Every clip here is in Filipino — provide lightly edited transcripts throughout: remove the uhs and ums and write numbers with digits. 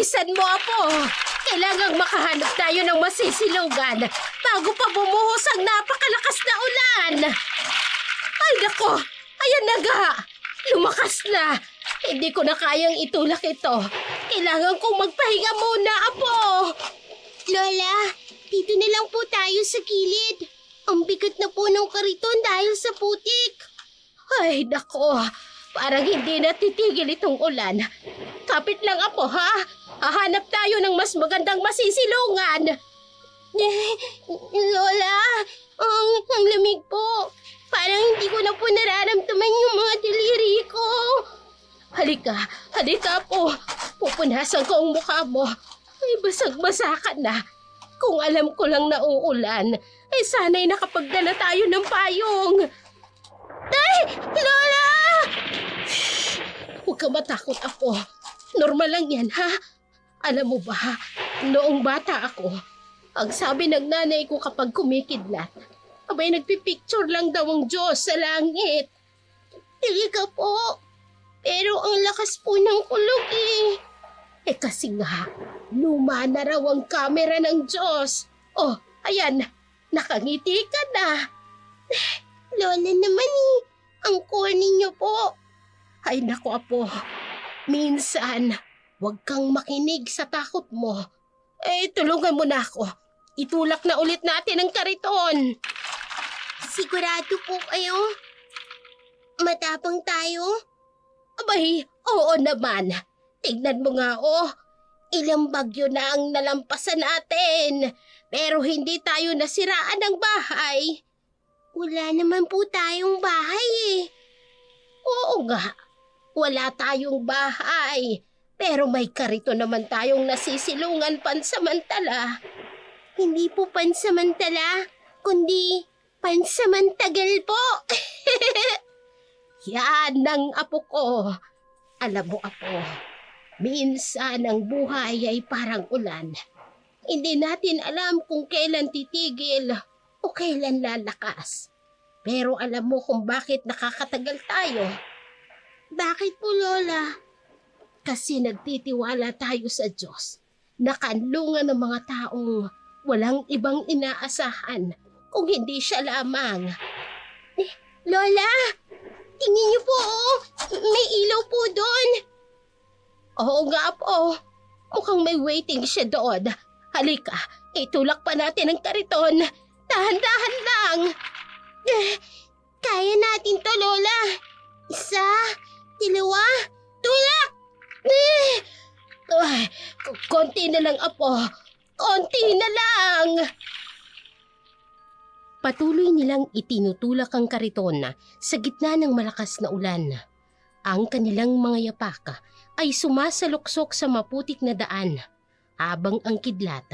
Bilisan mo, Apo! Kailangang makahanap tayo ng masisilugan bago pa bumuhos ang napakalakas na ulan! Ay, nako! Ayan na nga! Lumakas na! Hindi ko na kayang itulak ito. Kailangan kong magpahinga muna, Apo! Lola, dito na lang po tayo sa gilid. Ang bigat na po ng kariton dahil sa putik. Ay, nako! Parang hindi na titigil itong ulan. Kapit lang, Apo, ha? Hahanap tayo ng mas magandang masisilungan. Lola, ang lamig po. Parang hindi ko na po nararamdaman yung mga daliri ko. Halika po. Pupunasan ko ang mukha mo. Ay, basag-basa ka na. Kung alam ko lang na uulan, ay sana'y nakapagdala tayo ng payong. Ay, Lola! Shh! Huwag ka matakot, Apo. Normal lang yan, ha? Alam mo ba, noong bata ako, ang sabi ng nanay ko kapag kumikidlat, abay nagpipicture lang daw ang Diyos sa langit. Talaga po. Pero ang lakas po ng kulog Eh kasi nga, luma na raw ang kamera ng Diyos. Oh, ayan, nakangiti ka na. Lola naman ang corny niyo po. Ay naku, Apo, minsan, huwag kang makinig sa takot mo. Eh, tulungan mo na ako. Itulak na ulit natin ang kariton. Sigurado po kayo? Matapang tayo? Abay, oo naman. Tignan mo nga, oh. Ilang bagyo na ang nalampasan natin. Pero hindi tayo nasiraan ng bahay. Wala naman po tayong bahay Oo nga, wala tayong bahay. Pero may karito naman tayong nasisilungan pansamantala. Hindi po pansamantala, kundi pansamantagal po. Yan ang Apo ko. Alam mo, Apo, minsan ang buhay ay parang ulan. Hindi natin alam kung kailan titigil o kailan lalakas. Pero alam mo kung bakit nakakatagal tayo. Bakit po, Lola? Kasi nagtitiwala tayo sa Diyos. Nakanlungan ng mga taong walang ibang inaasahan kung hindi siya lamang. Lola, tingin niyo po, may ilaw po doon. Oo nga, Apo. Mukhang may waiting siya doon. Halika, itulak pa natin ang kariton. Dahan-dahan lang. Kaya natin to, Lola. Isa, dalawa, tulak! Ay, konti na lang, Apo. Konti na lang. Patuloy nilang itinutulak ang kariton sa gitna ng malakas na ulan. Ang kanilang mga yapaka ay sumasaluksok sa maputik na daan, habang ang kidlat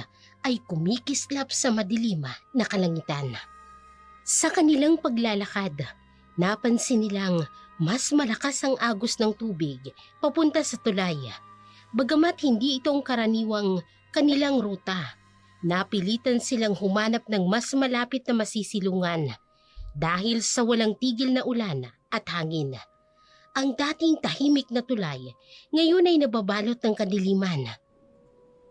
ay kumikislap sa madilim na kalangitan. Sa kanilang paglalakad, napansin nilang mas malakas ang agos ng tubig papunta sa tulay. Bagamat hindi ito ang karaniwang kanilang ruta, napilitan silang humanap ng mas malapit na masisilungan dahil sa walang tigil na ulan at hangin. Ang dating tahimik na tulay ngayon ay nababalot ng kadiliman.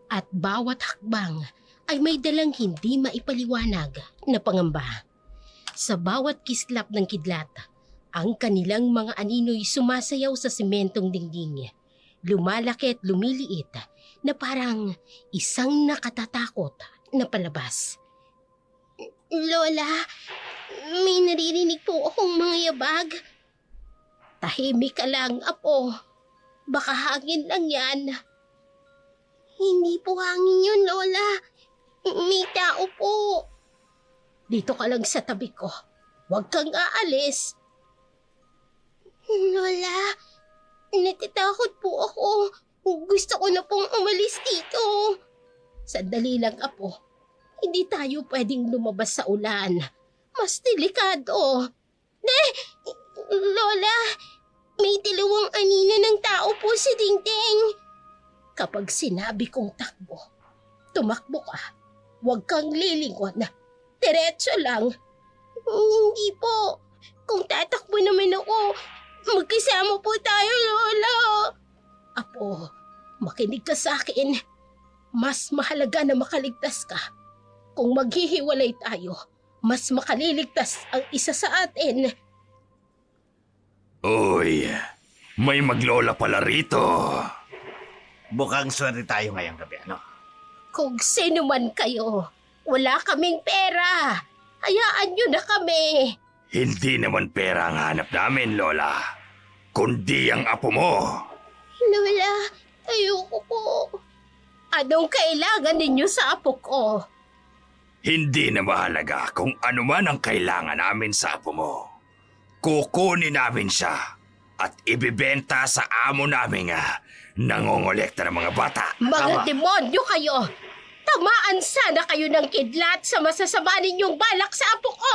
At bawat hakbang ay may dalang hindi maipaliwanag na pangamba. Sa bawat kislap ng kidlat, ang kanilang mga anino'y sumasayaw sa sementong dingding. Lumalaki at lumiliit na parang isang nakatatakot na palabas. Lola, may naririnig po akong mga yabag. Tahimik ka lang, Apo. Baka hangin lang yan. Hindi po hangin yun, Lola. May tao po. Dito ka lang sa tabi ko. Huwag kang aalis. Lola, natatakot po ako. Gusto ko na pong umalis dito. Sandali lang, Apo. Hindi tayo pwedeng lumabas sa ulan. Mas delikado. Lola, may dalawang anino ng tao po sa dingding. Kapag sinabi kong takbo, tumakbo ka. Huwag kang lilingon. Diretso lang. Hindi po. Kung tatakbo naman ako, magkasama po tayo, Lola. Apo, Makinig ka sa akin. Mas mahalaga na makaligtas ka. Kung maghihiwalay tayo, mas makaliligtas ang isa sa atin. Uy, may maglola pala rito. Mukhang swerte tayo ngayong gabi, ano? Kung sino man kayo, wala kaming pera. Hayaan nyo na kami. Hindi naman pera ang hanap namin, Lola. Kundi ang apo mo. Lola, ayoko po. Anong kailangan ninyo sa apo ko? Hindi na mahalaga kung ano man ang kailangan namin sa apo mo. Kukunin namin siya at ibibenta sa amo namin nangongolekta ng mga bata. Mga demonyo kayo! Tamaan sana kayo ng kidlat sa masasama ninyong balak sa apo ko!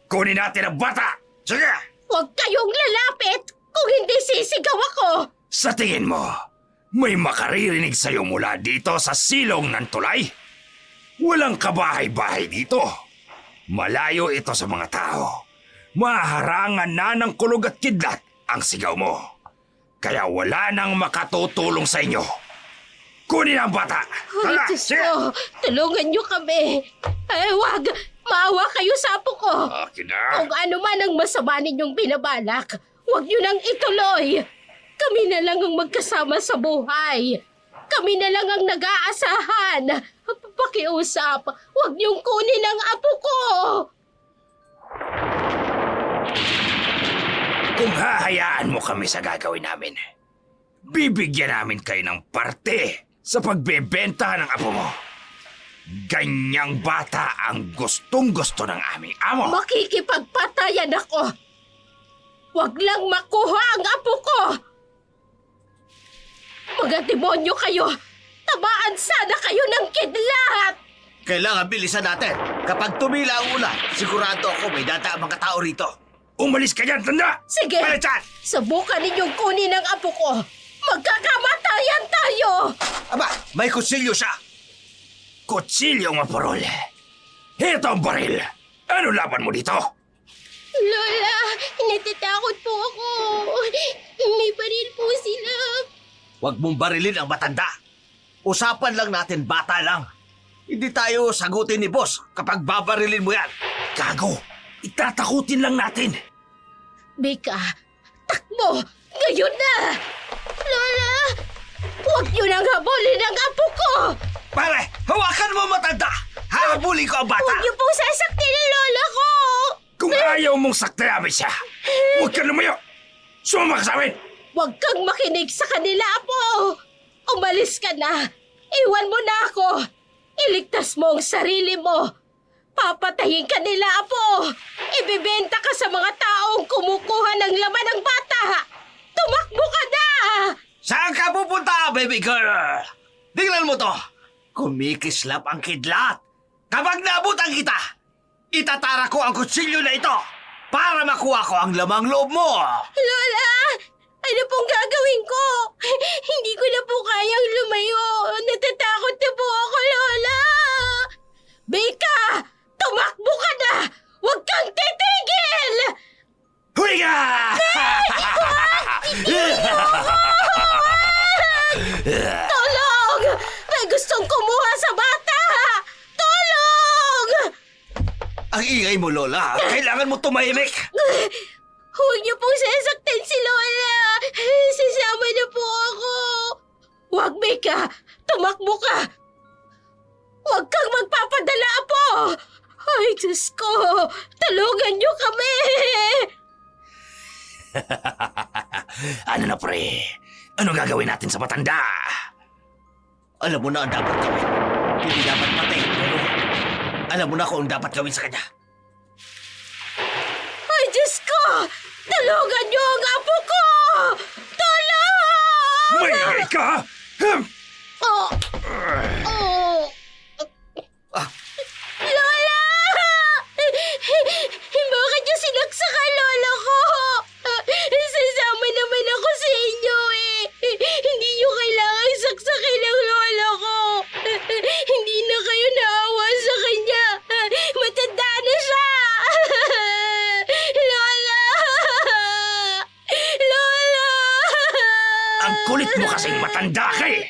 Kunin natin ang bata! Sige! Huwag kayong lalapit kung hindi sisigaw ako! Sa tingin mo, may makaririnig sa'yo mula dito sa silong ng tulay? Walang kabahay-bahay dito. Malayo ito sa mga tao. Maharangan na ng kulog at kidlat ang sigaw mo. Kaya wala nang makatutulong sa inyo. Kunin ang bata! Ay, Tara, Diyos sige! ko! Tulungan niyo kami! Ay, wag! Maawa kayo sa apo ko! Akin na! Kung ano man ang masama ninyong binabalak, huwag niyo nang ituloy! Kami na lang ang magkasama sa buhay! Kami na lang ang nag-aasahan! Pakiusap, huwag niyong kunin ang apo ko! Kung hahayaan mo kami sa gagawin namin, bibigyan namin kayo ng parte sa pagbebenta ng apo mo. Ganyang bata ang gustong-gusto ng aming amo. Makikipagpatayan ako! Huwag lang makuha ang apo ko! Mga demonyo kayo! Tamaan sana kayo ng kidlat! Kailangan bilisan natin. Kapag tumila ang ulan, sigurado ako may data ang mga tao rito. Umalis ka dyan, tanda! Sige! Palitan! Subukan ninyong kunin ang apo ko! Magkakamatayan tayo! Aba, may kutsilyo siya. Kutsilyong maparol. Ito ang baril. Ano laban mo dito? Lola, natatakot po ako. May baril po sila. Huwag mong barilin ang matanda. Usapan lang natin, bata lang. Hindi tayo sagutin ni boss kapag babarilin mo yan. Gago! Itatakutin lang natin. Bika, takbo! Ngayon na! Lola! Huwag niyo nang habulin ang apo ko! Pare, hawakan mo matanda. Habulin ko ang bata. Huwag niyo pong sasaktin ang lola ko! Kung ayaw mong saktayamin siya, huwag ka lumayo. Sumama ka sa amin. Huwag kang makinig sa kanila, apo! Umalis ka na! Iwan mo na ako! Iligtas mo ang sarili mo! Papatayin ka nila, apo! Ibibenta ka sa mga taong kumukuha ng laman ng bata! Tumakbo ka na! Saan ka pupunta, baby girl? Tingnan mo to. Kumikislap ang kidlat. Kapag naabutan kita, itatara ko ang kutsilyo na ito para makuha ko ang lamang loob mo. Lola! Ano pong gagawin ko? Hindi ko na po kayang lumayo. Natatakot na po ako, Lola! Bika! Tumakbo ka na! Huwag kang titigil! Huli ka! Tulong! May gustong kumuha sa bata! Tulong! Ang ingay mo, Lola. Kailangan mo tumahimik. Huwag niyo pong sasaktan si Lola! Sasama na po ako! Huwag, Bika! Tumakbo ka! Huwag kang magpapadala, apo! Ay, Diyos ko! Tulungan niyo kami! Ano na, pre? Ano gagawin natin sa matanda? Alam mo na ang dapat gawin. Hindi dapat patayin, pero alam mo na kung dapat gawin sa kanya. Ay, Diyos ko! Tulungan niyo ang apo ko! Tulong! May ingay ka! Oh! Oh! Ah, Lola! Bakit niyo sinaksakan lola ko? Sasama naman ako sa inyo eh. Hindi niyo kailangang saksakin ang lola ko. Hindi na kayo naawa sa kanya. Matanda na Kulit mo kasing matanda ka eh.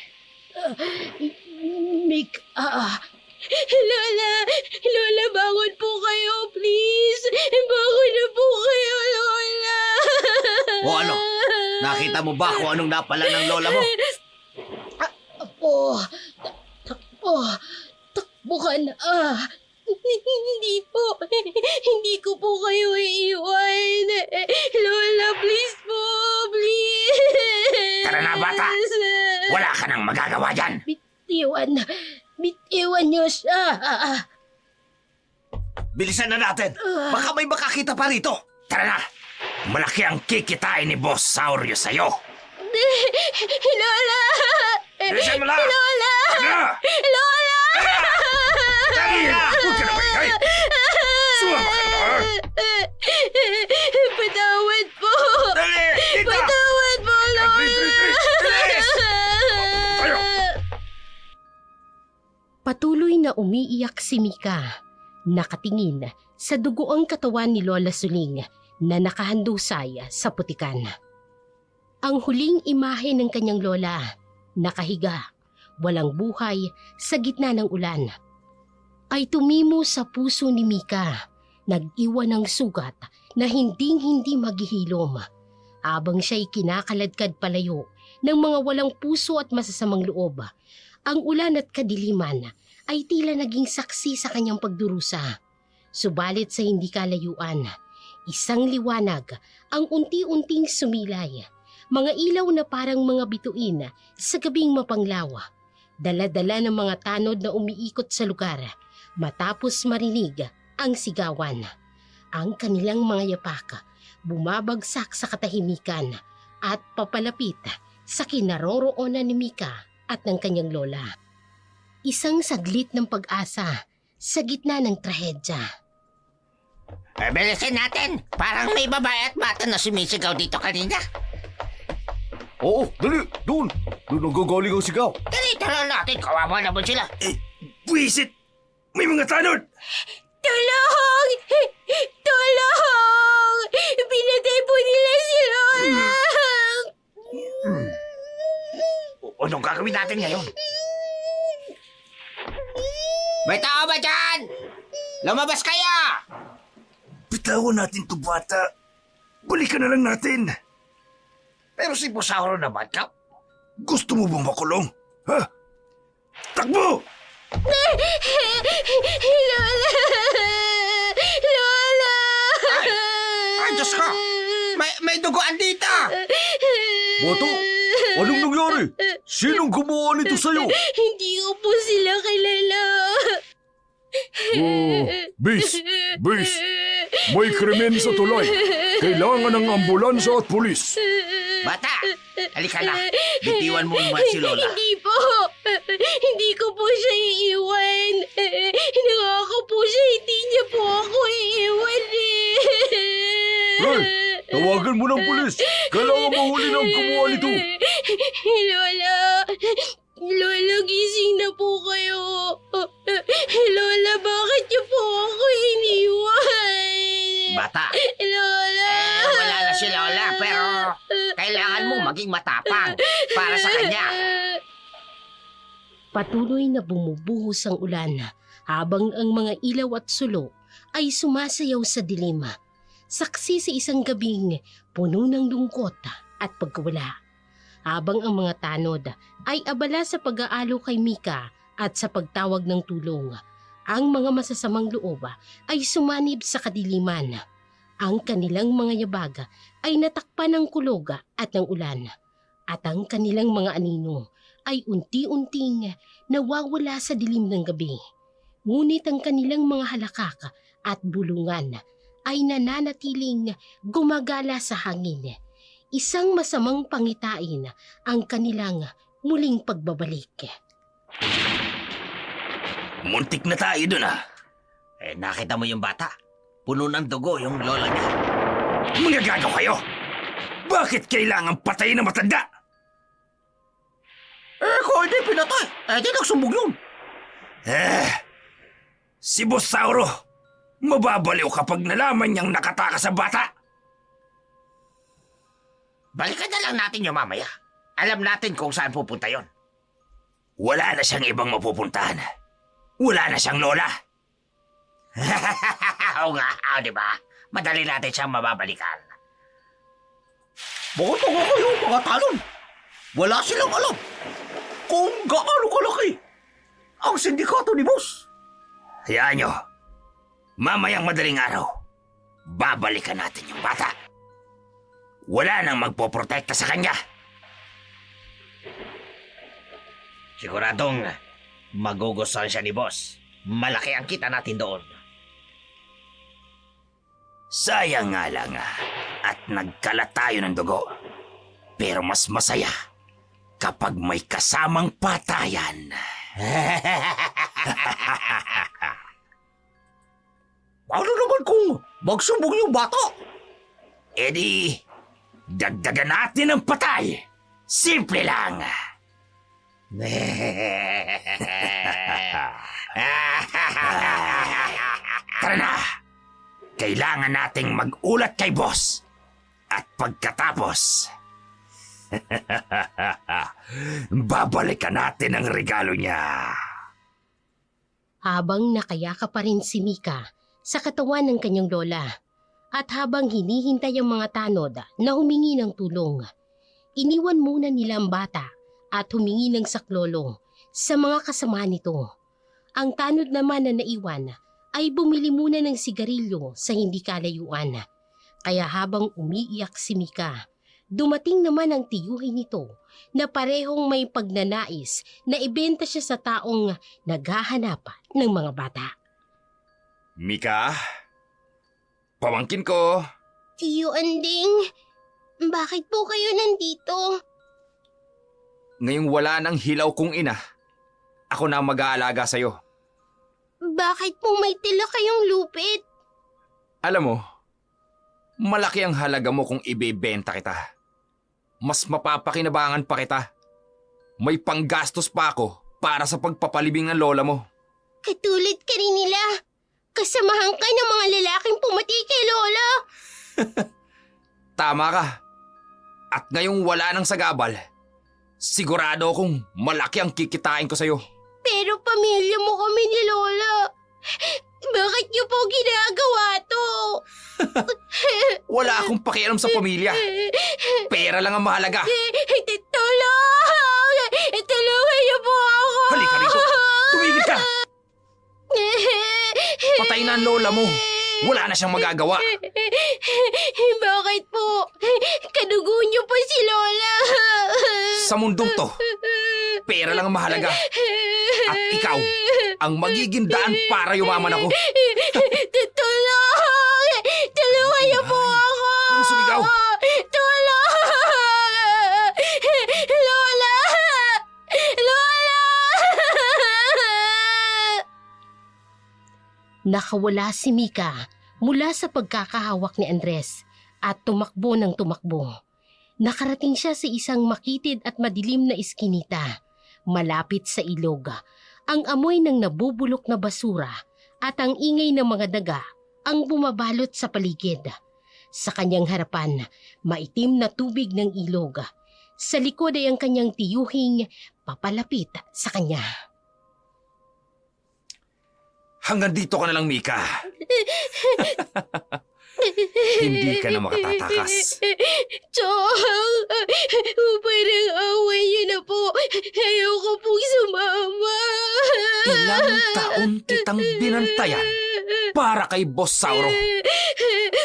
Lola, bangon po kayo, please. Bangon na po kayo, Lola. O ano? Nakita mo ba kung anong napala ng lola mo? Takbo ka na. Hindi ko po kayo iiwan. Lola, please po, please. Tara na, bata. Wala ka nang magagawa dyan. Bitiwan niyo siya. Bilisan na natin. Baka may makakita pa rito. Tara na. Malaki ang kikitain ni Boss Saurio sa'yo. Lola! Bilisan mo lang. Lola! Tara! Lola! Dali na! Huwag ka na maingay! Sumama ka na! Patawad po! Dali! Dito! Patawad po, Lola! Bilis! Tayo! Patuloy na umiiyak si Mika, nakatingin sa dugoang katawan ni Lola Suling na nakahandusay sa putikan. Ang huling imahe ng kanyang lola, nakahiga, walang buhay sa gitna ng ulan, ay tumimo sa puso ni Mika, nag-iwan ng sugat na hinding-hindi maghihilom, habang siya'y kinakaladkad palayo ng mga walang puso at masasamang loob. Ang ulan at kadiliman ay tila naging saksi sa kanyang pagdurusa. Subalit sa hindi kalayuan, isang liwanag ang unti-unting sumilay. Mga ilaw na parang mga bituin sa gabing mapanglawa. Dala-dala ng mga tanod na umiikot sa lugar matapos marinig ang sigawan. Ang kanilang mga yapak bumabagsak sa katahimikan at papalapit sa kinaroroonan ni Mika at ng kanyang lola. Isang saglit ng pag-asa sa gitna ng trahedya. Bilisin natin. Parang may babae at bata na sumisigaw dito kanina. Oo, dali. Doon. Doon ang gagaling ang sigaw. Dali, tara natin. Kawawa naman sila. Buwisit! May mga tanod! Tulong! Tulong! Pinatay po nila si Lola! Anong gagawin natin ngayon? May tao ba dyan? Lumabas kayo! Bitawan natin to, bata. Balikan na lang natin. Pero si Bosauro naman, Kap. Gusto mo bang makulong? Ha? Takbo! Lola! Lola! Ay, Diyos ko! May duguan dito! Bato, anong nangyari? Sinong gumawa nito sa'yo? Hindi ko po sila kilala. Bis, may krimen sa tulay. Kailangan ng ambulansya at pulis. Bata, halika na. Bitiwan mo naman si Lola. Hindi po. Hindi ko po siya iiwan. Nangako po siya, hindi niya po ako iiwan Hey, tawagan mo ng pulis. Kailangan mahuli ng gumawa nito. Lola, Lola, gising na po kayo. Lola, bakit niyo po ako iniwan? Bata, Lola! wala na si Lola pero kailangan mo maging matapang para sa kanya. Patuloy na bumubuhos ang ulan habang ang mga ilaw at sulo ay sumasayaw sa dilim. Saksi sa isang gabing puno ng lungkot at pagkawala. Habang ang mga tanod ay abala sa pag-aalo kay Mika at sa pagtawag ng tulong, ang mga masasamang loob ay sumanib sa kadiliman. Ang kanilang mga yabag ay natakpan ng kulog at ng ulan. At ang kanilang mga anino ay unti-unting nawawala sa dilim ng gabi. Ngunit ang kanilang mga halakak at bulungan ay nananatiling gumagala sa hangin. Isang masamang pangitain ang kanilang muling pagbabalik. Muntik na tayo dun, ah. Nakita mo yung bata? Puno ng dugo yung lola niya. Mga gago kayo! Bakit kailangan patayin na matanda? Kung hindi pinatay, di nagsumbog yun. Si Bosauro, mababaliw kapag nalaman niyang nakatakas sa bata. Balikan na lang natin yung mamaya. Alam natin kung saan pupunta yon. Wala na siyang ibang mapupuntahan. Wala na siyang lola. Oo nga, di ba? Madali natin siyang mababalikan. Bakit ako kayo, mga talon? Wala silang alam kung gaano kalaki ang sindikato ni Boss. Hayaan nyo. Mamayang madaling araw, babalikan natin yung bata. Wala nang magpoprotekta sa kanya. Siguradong magugustuhan siya ni Boss. Malaki ang kita natin doon. Sayang nga lang at nagkalat tayo ng dugo. Pero mas masaya kapag may kasamang patayan. Ano naman kung magsumbong yung bata? E di, dagdagan natin ang patay. Simple lang. Tara na. Kailangan nating mag-ulat kay boss. At pagkatapos, babalikan natin ang regalo niya. Habang nakayaka pa rin si Mika sa katawan ng kanyang lola at habang hinihintay ang mga tanod na humingi ng tulong, iniwan muna nila ang bata at humingi ng saklolo sa mga kasama nito. Ang tanod naman na naiwan ay bumili muna ng sigarilyo sa hindi kalayuan. Kaya habang umiiyak si Mika, dumating naman ang tiyuhin nito na parehong may pagnanais na ibenta siya sa taong naghahanap ng mga bata. Mika, pamangkin ko. Tiyo Anding, bakit po kayo nandito? Ngayong wala ng hilaw kong ina, ako na ang mag-aalaga sa'yo. Bakit po may tila kayong lupit? Alam mo, malaki ang halaga mo kung ibebenta kita. Mas mapapakinabangan pa kita. May panggastos pa ako para sa pagpapalibing ng lola mo. Katulad ka rin nila. Kasamahan ka ng mga lalaking pumati kay Lola. Tama ka. At ngayong wala ng sagabal, sigurado akong malaki ang kikitain ko sa'yo. Pero pamilya mo kami ni Lola. Bakit niyo po ginagawa to? Wala akong pakialam sa pamilya. Pera lang ang mahalaga. Tulong! Tulungan niyo po ako! Halika rito. Tumigil ka. Patay na ang lola mo. Wala na siyang magagawa. Bakit po? Kadugo niyo pa si Lola. Sa mundong to, pera lang ang mahalaga. At ikaw, ang magiging daan para yumaman ako. Tulong! Tulungan niyo po ako! Anong sumigaw? Tulong! Lola! Lola! Nakawala si Mika mula sa pagkakahawak ni Andres at tumakbo ng tumakbo. Nakarating siya sa isang makitid at madilim na iskinita, malapit sa ilog. Ang amoy ng nabubulok na basura at ang ingay ng mga daga ang bumabalot sa paligid. Sa kanyang harapan, maitim na tubig ng ilog. Sa likod ay ang kanyang tiyuhing papalapit sa kanya. Hanggang dito ka na lang, Mika. Hindi ka na makatatakas. Chong! Parang away niyo na po. Ayoko pong sumama. Ilang taon kitang binantayan para kay Boss Sauro.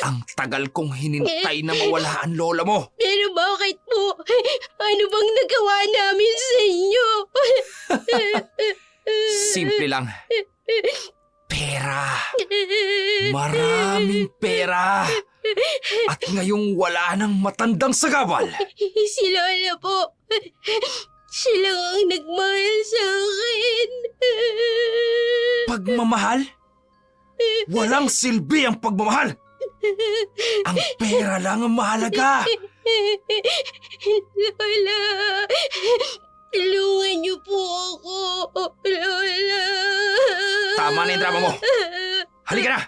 Ang tagal kong hinintay na mawala ang lola mo. Pero bakit po? Ano bang nagawa namin sa inyo? Simple lang. Pera. Maraming pera. At ngayong wala ng matandang sagabal. Si Lola po. Siya lang ang nagmahal sa akin. Pagmamahal? Walang silbi ang pagmamahal. Ang pera lang ang mahalaga. Lola, tulungan niyo po ako. Lola. Tama na yung drama mo. Halika na.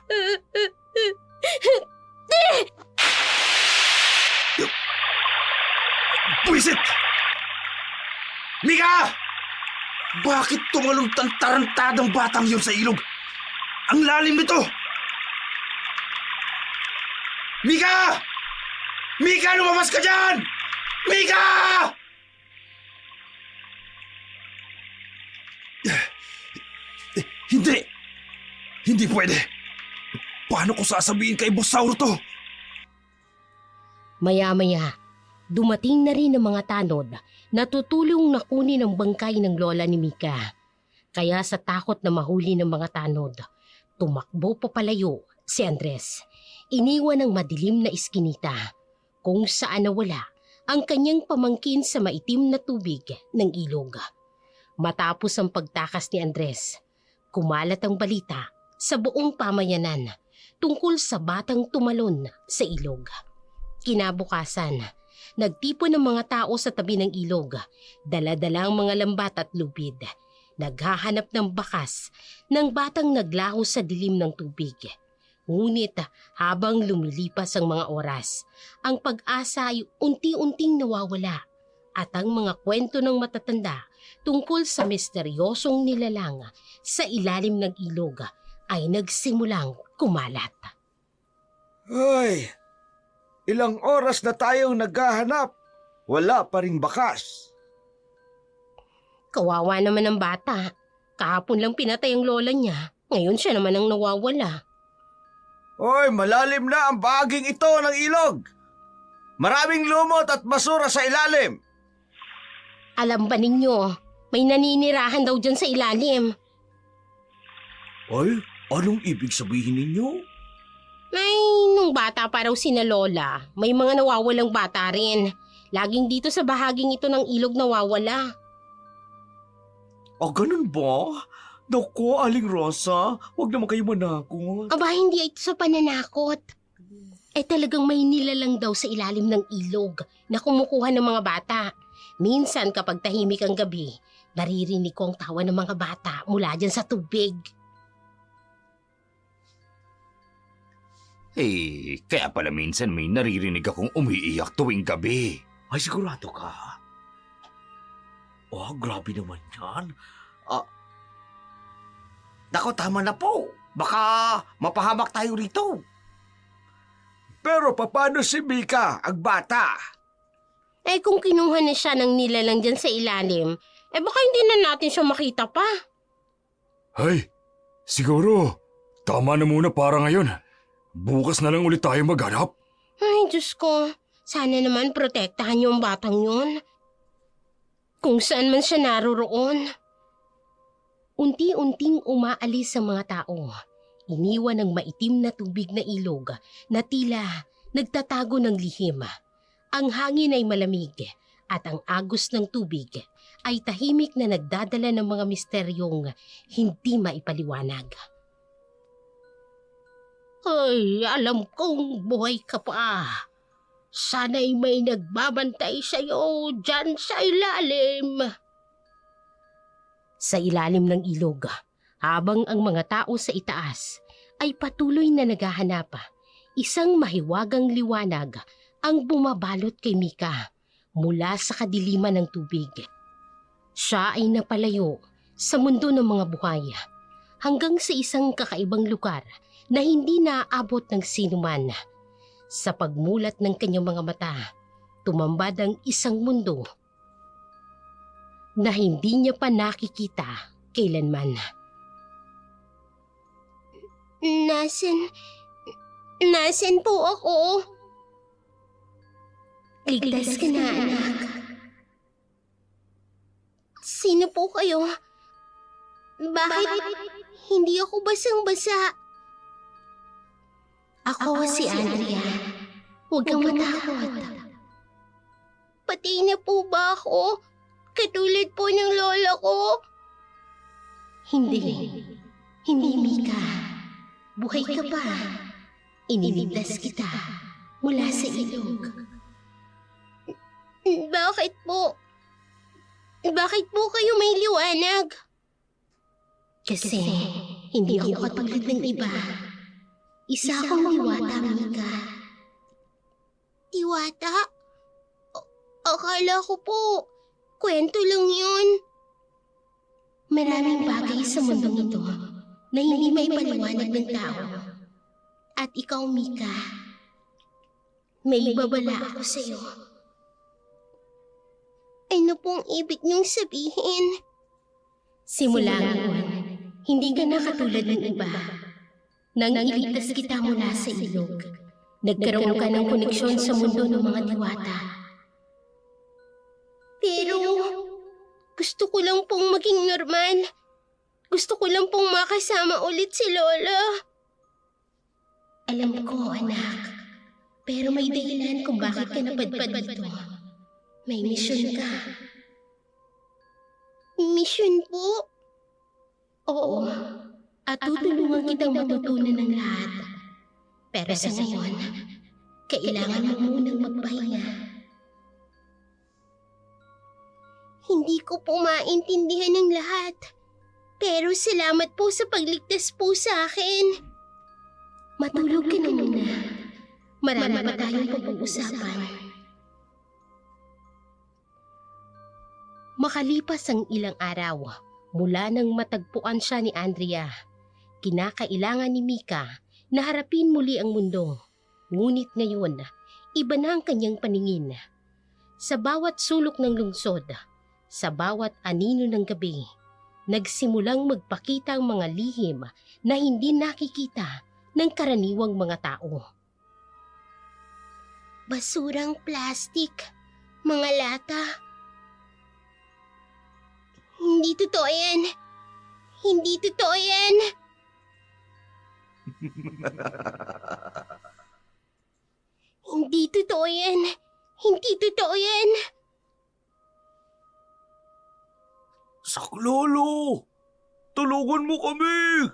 Buisit! Mika! Bakit tumalong tarantadang batang yun sa ilog? Ang lalim nito! Mika! Mika, lumabas ka dyan! Mika! Hindi! Hindi pwede! Paano ko sasabihin kay Bosauro to? Maya-maya, dumating na rin ang mga tanod na tutulong na kunin ang bangkay ng lola ni Mika. Kaya sa takot na mahuli ng mga tanod, tumakbo papalayo si Andres. Iniwan ang madilim na iskinita kung saan nawala ang kanyang pamangkin sa maitim na tubig ng ilog. Matapos ang pagtakas ni Andres, kumalat ang balita sa buong pamayanan tungkol sa batang tumalon sa ilog. Kinabukasan, nagtipon ng mga tao sa tabi ng ilog, dala-dalang mga lambat at lupid. Naghahanap ng bakas ng batang naglaho sa dilim ng tubig. Ngunit habang lumilipas ang mga oras, ang pag-asa ay unti-unting nawawala at ang mga kwento ng matatanda tungkol sa misteryosong nilalang sa ilalim ng ilog ay nagsimulang kumalat. Ay, ilang oras na tayong naghahanap. Wala pa ring bakas. Kawawa naman ang bata. Kahapon lang pinatay ang lola niya. Ngayon siya naman ang nawawala. Hoy, malalim na ang bahaging ito ng ilog. Maraming lumot at basura sa ilalim. Alam ba ninyo, may naninirahan daw dyan sa ilalim. Ay, anong ibig sabihin ninyo? Ay, nung bata pa raw sina lola, may mga nawawalang bata rin. Laging dito sa bahaging ito ng ilog nawawala. O ganun ba? Naku, Aling Rosa, huwag naman kayo manakot. Aba, hindi ito sa pananakot. Talagang may nilalang daw sa ilalim ng ilog na kumukuha ng mga bata. Minsan kapag tahimik ang gabi, naririnig ko ang tawa ng mga bata mula dyan sa tubig. Kaya pala minsan may naririnig akong umiiyak tuwing gabi. Ay, sigurado ka? Oh, grabe naman yan. Nako, tama na po. Baka mapahamak tayo rito. Pero paano si Mika, ang bata? Kung kinuha na siya ng nilalang dyan sa ilalim, baka hindi na natin siya makita pa. Ay, siguro, tama na muna para ngayon. Bukas na lang ulit tayo maghanap. Ay, Diyos ko. Sana naman protektahan niyo ang batang yun. Kung saan man siya naroroon. Unti-unting umaalis ang mga tao. Iniwan ng maitim na tubig na ilog na tila nagtatago ng lihim. Ang hangin ay malamig at ang agos ng tubig ay tahimik na nagdadala ng mga misteryong hindi maipaliwanag. Ay, alam kong buhay ka pa. Sana'y may nagbabantay sa'yo dyan sa ilalim. Sa ilalim ng ilog, habang ang mga tao sa itaas ay patuloy na naghahanap, isang mahiwagang liwanag ang bumabalot kay Mika mula sa kadiliman ng tubig. Siya ay napalayo sa mundo ng mga buhay hanggang sa isang kakaibang lugar na hindi naaabot ng sinuman. Sa pagmulat ng kanyang mga mata, tumambad ang isang mundo na hindi niya pa nakikita kailanman. Nasaan po ako? Ligtas ka na, anak. Sino po kayo? Bakit hindi ako basang-basa? Ako si Andrea. Huwag kang matakot. Patay na po ba ako? Katulad po ng lola ko? Hindi. Hindi, Mika. Buhay ka pa. Iniligtas kita mula sa ilog. Bakit po? Bakit po kayo may liwanag? Kasi hindi ako katulad ng iba. Isa akong diwata, Mika. Diwata? Akala ko po, Kwento lang yun. Maraming bagay sa mundong ito na hindi maipaliwanag ng tao. At ikaw, Mika, may babala ako sa'yo. Ano pong ibig niyong sabihin? Simula ngayon, hindi ka na katulad ng iba. Nang iligtas kita mula sa ilog, nagkaroon ka ng koneksyon sa mundo ng mga diwata. Pero gusto ko lang pong maging normal. Gusto ko lang pong makasama ulit si Lola. Alam ko, anak. Pero may dahilan kung bakit ka napadpad dito. May misyon ka. Mission po? Oo. At tutulungan kitang matutunan ng lahat. Pero sa ngayon, kailangan mo munang magpahinga. Hindi ko po maintindihan ng lahat. Pero salamat po sa pagligtas po sa akin. Matulog ka na muna. Marami pa tayong pag-uusapan. Makalipas ang ilang araw, mula nang matagpuan siya ni Andrea, kinakailangan ni Mika na harapin muli ang mundo. Ngunit ngayon, iba na ang kanyang paningin. Sa bawat sulok ng lungsod, sa bawat anino ng gabi, nagsimulang magpakita ang mga lihim na hindi nakikita ng karaniwang mga tao. Basurang plastik, mga lata. Hindi totoo yan. Hindi totoo yan. Hindi totoo yan. Hindi totoo yan. Saklolo! Tulungan mo kami!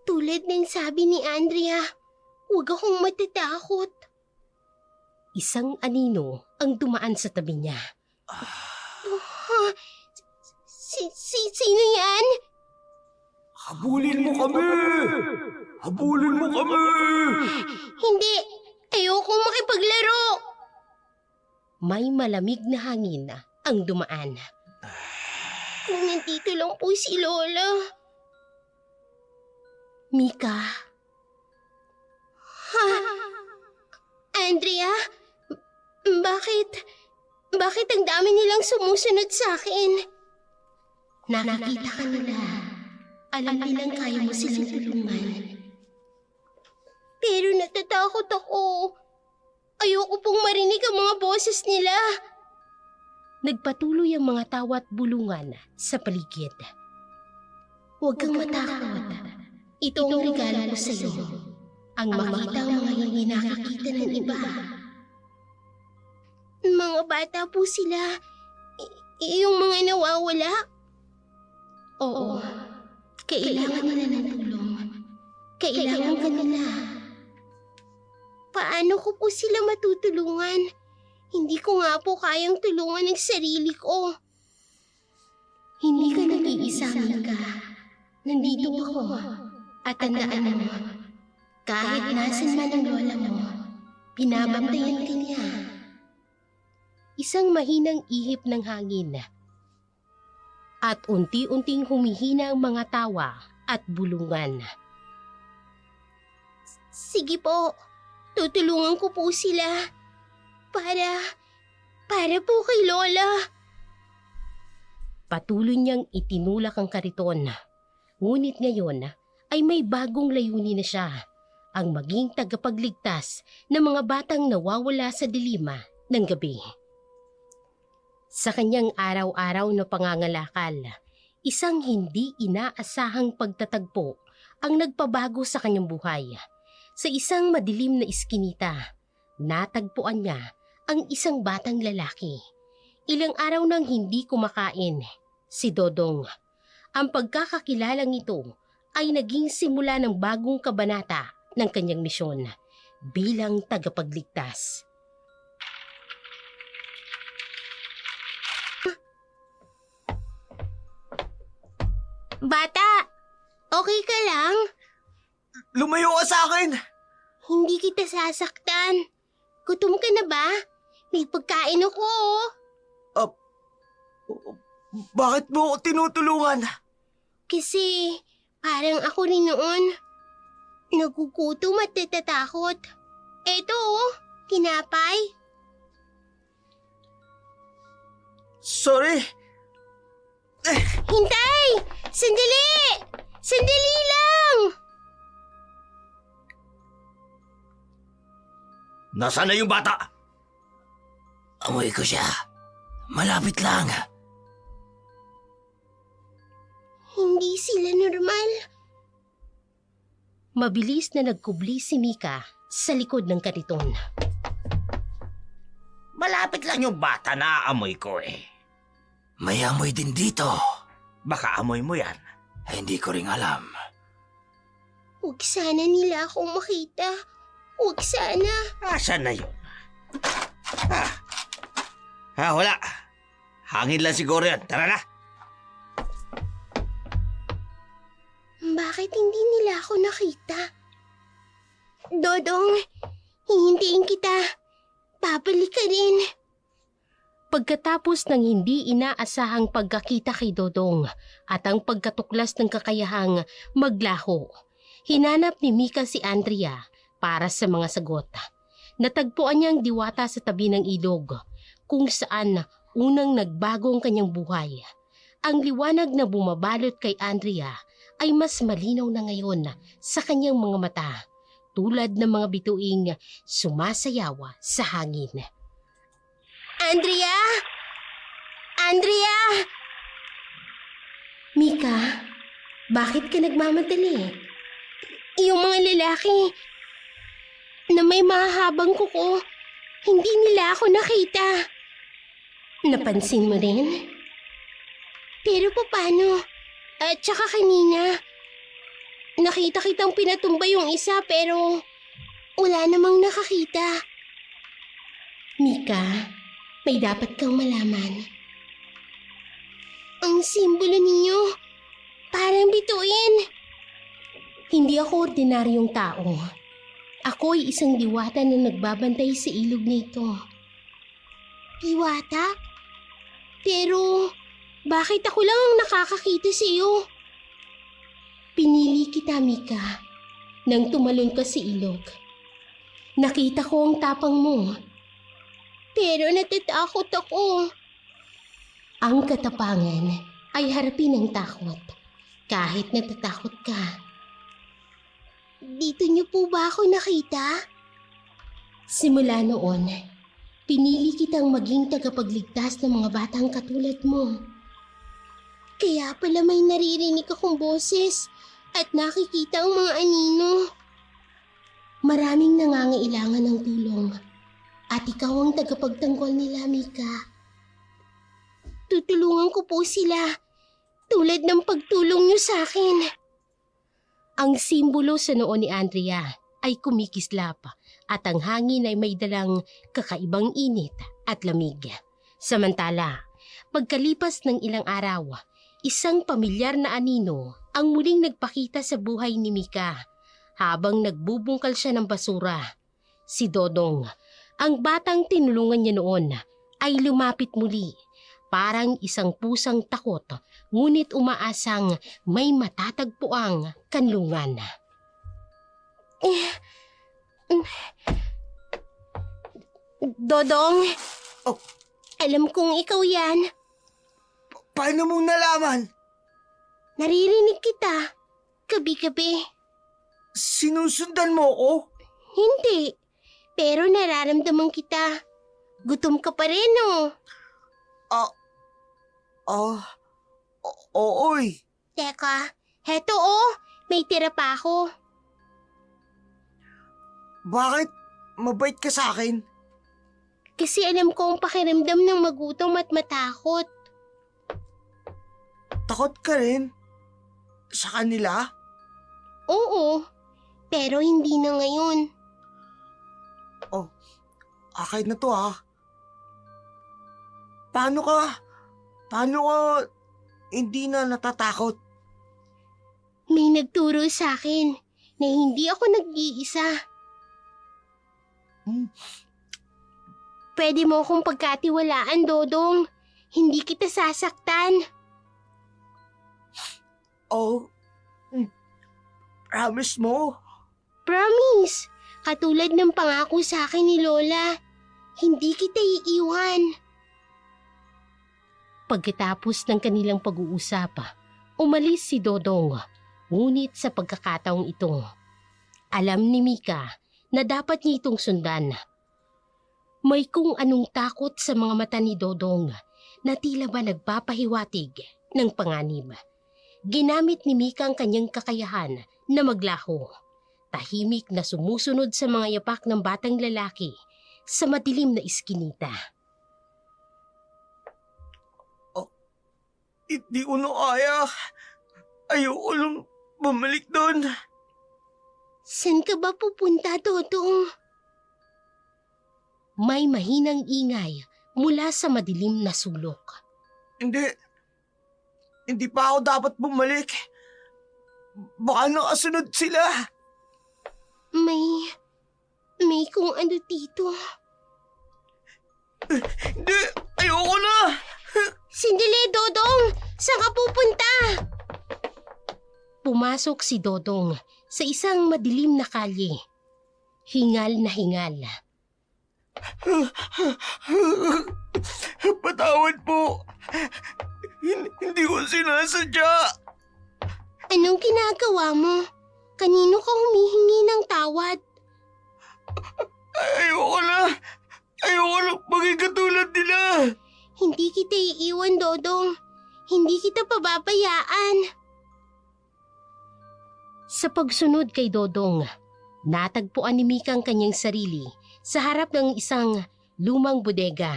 Tulad ng sabi ni Andrea, huwag akong matatakot. Isang anino ang dumaan sa tabi niya. Sino yan? Habulin mo kami! Habulin mo kami! Hindi! Ayokong makipaglaro! May malamig na hangin ang dumaan. Kung nandito lang po si Lola. Mika, Ha? Andrea? Bakit? Bakit ang dami nilang sumusunod sa akin? nakikita ka nila. Alam nilang kaya mo silang tulungan. Pero natatakot ako. Ayoko pong marinig ang mga boses nila. Nagpatuloy ang mga tawa at bulungan sa paligid. Huwag kang matakot. Ito ang regalo ko sa iyo. Ang makita ang mga hindi nakikita ng iba. Mga bata po sila. Yung mga nawawala. Oo, kailangan nila ng tulong. Kailangan ka nila. Paano ko po sila matutulungan? Hindi ko nga po kayang tulungan ng sarili ko. Hindi ka nag-iisa, Mika. Nandito ako. At tandaan mo, kahit nasan man ang lola mo, pinabantayan ka niya. Isang mahinang ihip ng hangin. At unti-unting humihina ang mga tawa at bulungan. Sige po, tutulungan ko po sila. Para po kay Lola. Patuloy niyang itinulak ang kariton. Ngunit ngayon ay may bagong layunin na siya, ang maging tagapagligtas ng mga batang nawawala sa dilima ng gabi. Sa kanyang araw-araw na pangangalakal, isang hindi inaasahang pagtatagpo ang nagpabago sa kanyang buhay. Sa isang madilim na iskinita, natagpuan niya ang isang batang lalaki. Ilang araw nang hindi kumakain, si Dodong. Ang pagkakakilalang ito ay naging simula ng bagong kabanata ng kanyang misyon bilang tagapagligtas. Bata, okay ka lang? Lumayo ka sa akin! Hindi kita sasaktan. Gutom ka na ba? May pagkain ako. Bakit mo ako tinutulungan? Kasi parang ako rin noon. Nagugutom at natatakot. Eto tinapay. Sorry. Hintay! Sandali! Sandali lang! Nasaan na yung bata? Amoy ko siya. Malapit lang. Hindi sila normal. Mabilis na nagkubli si Mika sa likod ng kariton. Malapit lang yung bata na amoy ko eh. May amoy din dito. Baka amoy mo yan. Hindi ko rin alam. Huwag sana nila akong makita. Huwag sana. Asan na yun? Wala. Hangin lang siguro yan. Tara na. Bakit hindi nila ako nakita? Dodong, hihintayin kita. Babalik ka rin. Pagkatapos ng hindi inaasahang pagkakita kay Dodong at ang pagkatuklas ng kakayahang maglaho, hinanap ni Mika si Andrea para sa mga sagot. Natagpuan niya ang diwata sa tabi ng ilog, kung saan unang nagbago ang kanyang buhay. Ang liwanag na bumabalot kay Andrea ay mas malinaw na ngayon sa kanyang mga mata, tulad ng mga bituing sumasayaw sa hangin. Andrea! Andrea! Mika, bakit ka nagmamadali? Yung mga lalaki na may mahahabang kuko, hindi nila ako nakita. Napansin mo rin? Pero paano? At saka kanina, nakita kitang pinatumba yung isa pero wala namang nakakita. Mika, may dapat kang malaman. Ang simbolo ninyo, parang bituin. Hindi ako ordinaryong tao. Ako ay isang diwata na nagbabantay sa ilog nito. Diwata? Pero bakit ako lang ang nakakakita sa iyo? Pinili kita, Mika, nang tumalon ka sa ilog. Nakita ko ang tapang mo. Pero natatakot ako. Ang katapangan ay harapin ang takot, kahit natatakot ka. Dito niyo po ba ako nakita? Simula noon, pinili kitang maging tagapagligtas ng mga batang katulad mo. Kaya pala may naririnig akong boses at nakikita ang mga anino. Maraming nangangailangan ng tulong at ikaw ang tagapagtanggol nila, Mika. Tutulungan ko po sila tulad ng pagtulong niyo sa akin. Ang simbolo sa noo ni Andrea ay kumikislap at ang hangin ay may dalang kakaibang init at lamig. Samantala, pagkalipas ng ilang araw, isang pamilyar na anino ang muling nagpakita sa buhay ni Mika habang nagbubungkal siya ng basura. Si Dodong, ang batang tinulungan niya noon, ay lumapit muli. Parang isang pusang takot, ngunit umaasang may matatagpuang kanlungan. Dodong, Oh. alam kong ikaw yan. Paano mong nalaman? Naririnig kita. Gabi-gabi. Sinusundan mo ko? Hindi. Pero nararamdaman kita. Gutom ka pa rin, no? Ooy. Teka, heto may tira pa ako. Bakit mabait ka sa akin? Kasi alam ko ang pakiramdam ng magutom at matakot. Takot ka rin? Sa kanila? Oo, pero hindi na ngayon. Akin na to Paano ka hindi na natatakot? May nagturo sa akin na hindi ako nag-iisa. Pwede mo akong pagkatiwalaan, Dodong. Hindi kita sasaktan. Oh, promise mo? Promise. Katulad ng pangako sa akin ni Lola. Hindi kita iiwan. Pagkatapos ng kanilang pag-uusap, umalis si Dodong. Ngunit sa pagkakataong ito, alam ni Mika na dapat niya itong sundan. May kung anong takot sa mga mata ni Dodong na tila ba nagpapahiwatig ng panganib. Ginamit ni Mika ang kanyang kakayahan na maglaho. Tahimik na sumusunod sa mga yapak ng batang lalaki sa madilim na iskinita. Hindi ko na kaya. Ayoko nang bumalik doon. Saan ka ba pupunta, Dodong? May mahinang ingay mula sa madilim na sulok. Hindi pa ako dapat bumalik. Baka nakasunod sila. May kung ano dito. Hindi, ayoko na. Sandali, Dodong! Saan ka pupunta? Pumasok si Dodong sa isang madilim na kalye. Hingal na hingal. Patawad po. Hindi ko sinasadya. Anong ginagawa mo? Kanino ka humihingi ng tawad? Ayoko na. Ayoko na maging katulad nila. Hindi kita iiwan, Dodong. Hindi kita pababayaan. Sa pagsunod kay Dodong, natagpuan ni Mika ang kanyang sarili sa harap ng isang lumang bodega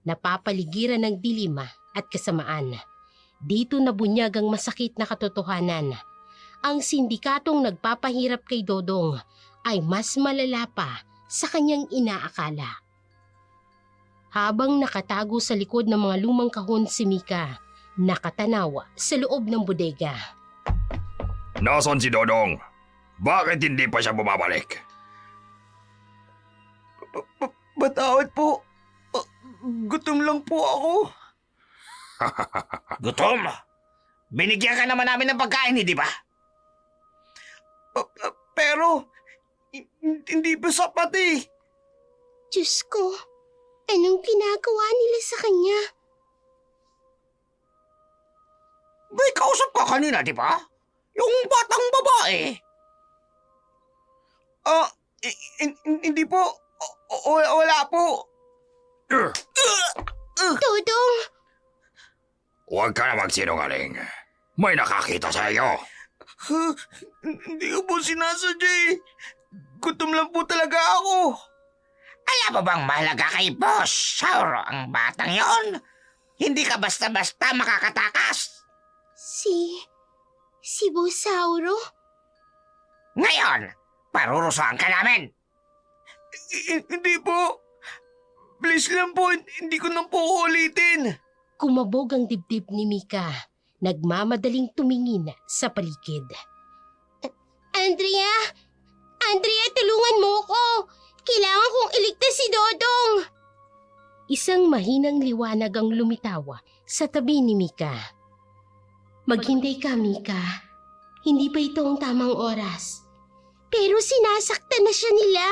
na papaligiran ng dilim at kasamaan. Dito nabunyag ang masakit na katotohanan. Ang sindikatong nagpapahirap kay Dodong ay mas malala pa sa kanyang inaakala. Habang nakatago sa likod ng mga lumang kahon si Mika, nakatanaw sa loob ng bodega. Nasaan si Dodong? Bakit hindi pa siya bumabalik? Patawad po. Gutom lang po ako. Gutom? Binigyan ka naman namin ng pagkain, di ba? Pero, hindi pa sapat eh. Diyos ko, anong ginagawa nila sa kanya? May kausap ka kanina, di ba? Yung batang babae. Hindi po. Wala po. Dodong! Huwag ka na magsinungaling. May nakakita sa iyo. Hindi ko po sinasadya eh. Gutom lang po talaga ako. Alam mo bang mahalaga kay Boss Sauro ang batang yon? Hindi ka basta-basta makakatakas. Si Bosauro? Ngayon, parurusahan ka namin. Hindi po. Please lang po, hindi ko na po ulitin. Kumabog ang dibdib ni Mika, nagmamadaling tumingin sa paligid. Andrea! Andrea, tulungan mo ko! Kailangan kong iligtas si Dodong! Isang mahinang liwanag ang lumitaw sa tabi ni Mika. Maghintay ka, Mika. Hindi pa ito ang tamang oras. Pero sinasaktan na siya nila.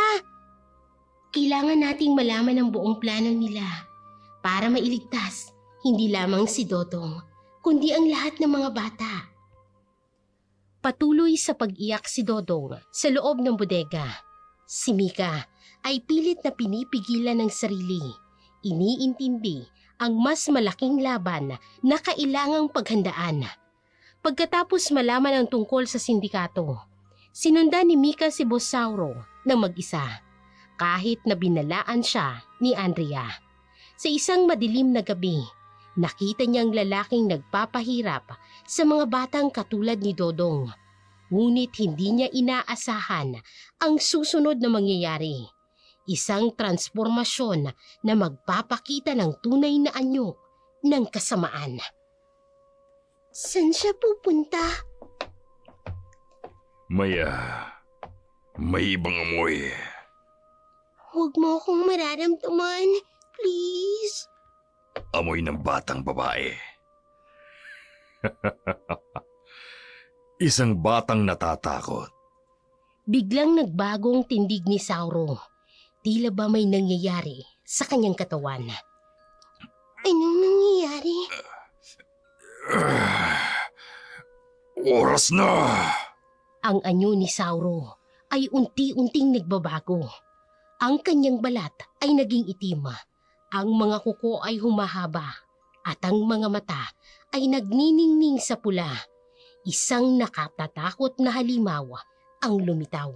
Kailangan nating malaman ang buong plano nila para mailigtas hindi lamang si Dodong, kundi ang lahat ng mga bata. Patuloy sa pag-iyak si Dodong sa loob ng bodega. Si Mika ay pilit na pinipigilan ng sarili. Iniintindi ang mas malaking laban na kailangang paghandaan. Pagkatapos malaman ang tungkol sa sindikato, sinundan ni Mika si Bosauro ng mag-isa. Kahit na binalaan siya ni Andrea. Sa isang madilim na gabi, nakita niyang lalaking nagpapahirap sa mga batang katulad ni Dodong. Ngunit hindi niya inaasahan ang susunod na mangyayari. Isang transformasyon na magpapakita ng tunay na anyo ng kasamaan. Saan siya pupunta? May ibang amoy. Huwag mo akong mararamdaman. Please. amoy ng batang babae. Isang batang natatakot. Biglang nagbago ang tindig ni Sauro. Tila ba may nangyayari sa kanyang katawan. Anong nangyayari? Oras na! Ang anyo ni Sauro ay unti-unting nagbabago. Ang kanyang balat ay naging itim. Ang mga kuko ay humahaba at ang mga mata ay nagniningning sa pula. Isang nakatatakot na halimaw ang lumitaw.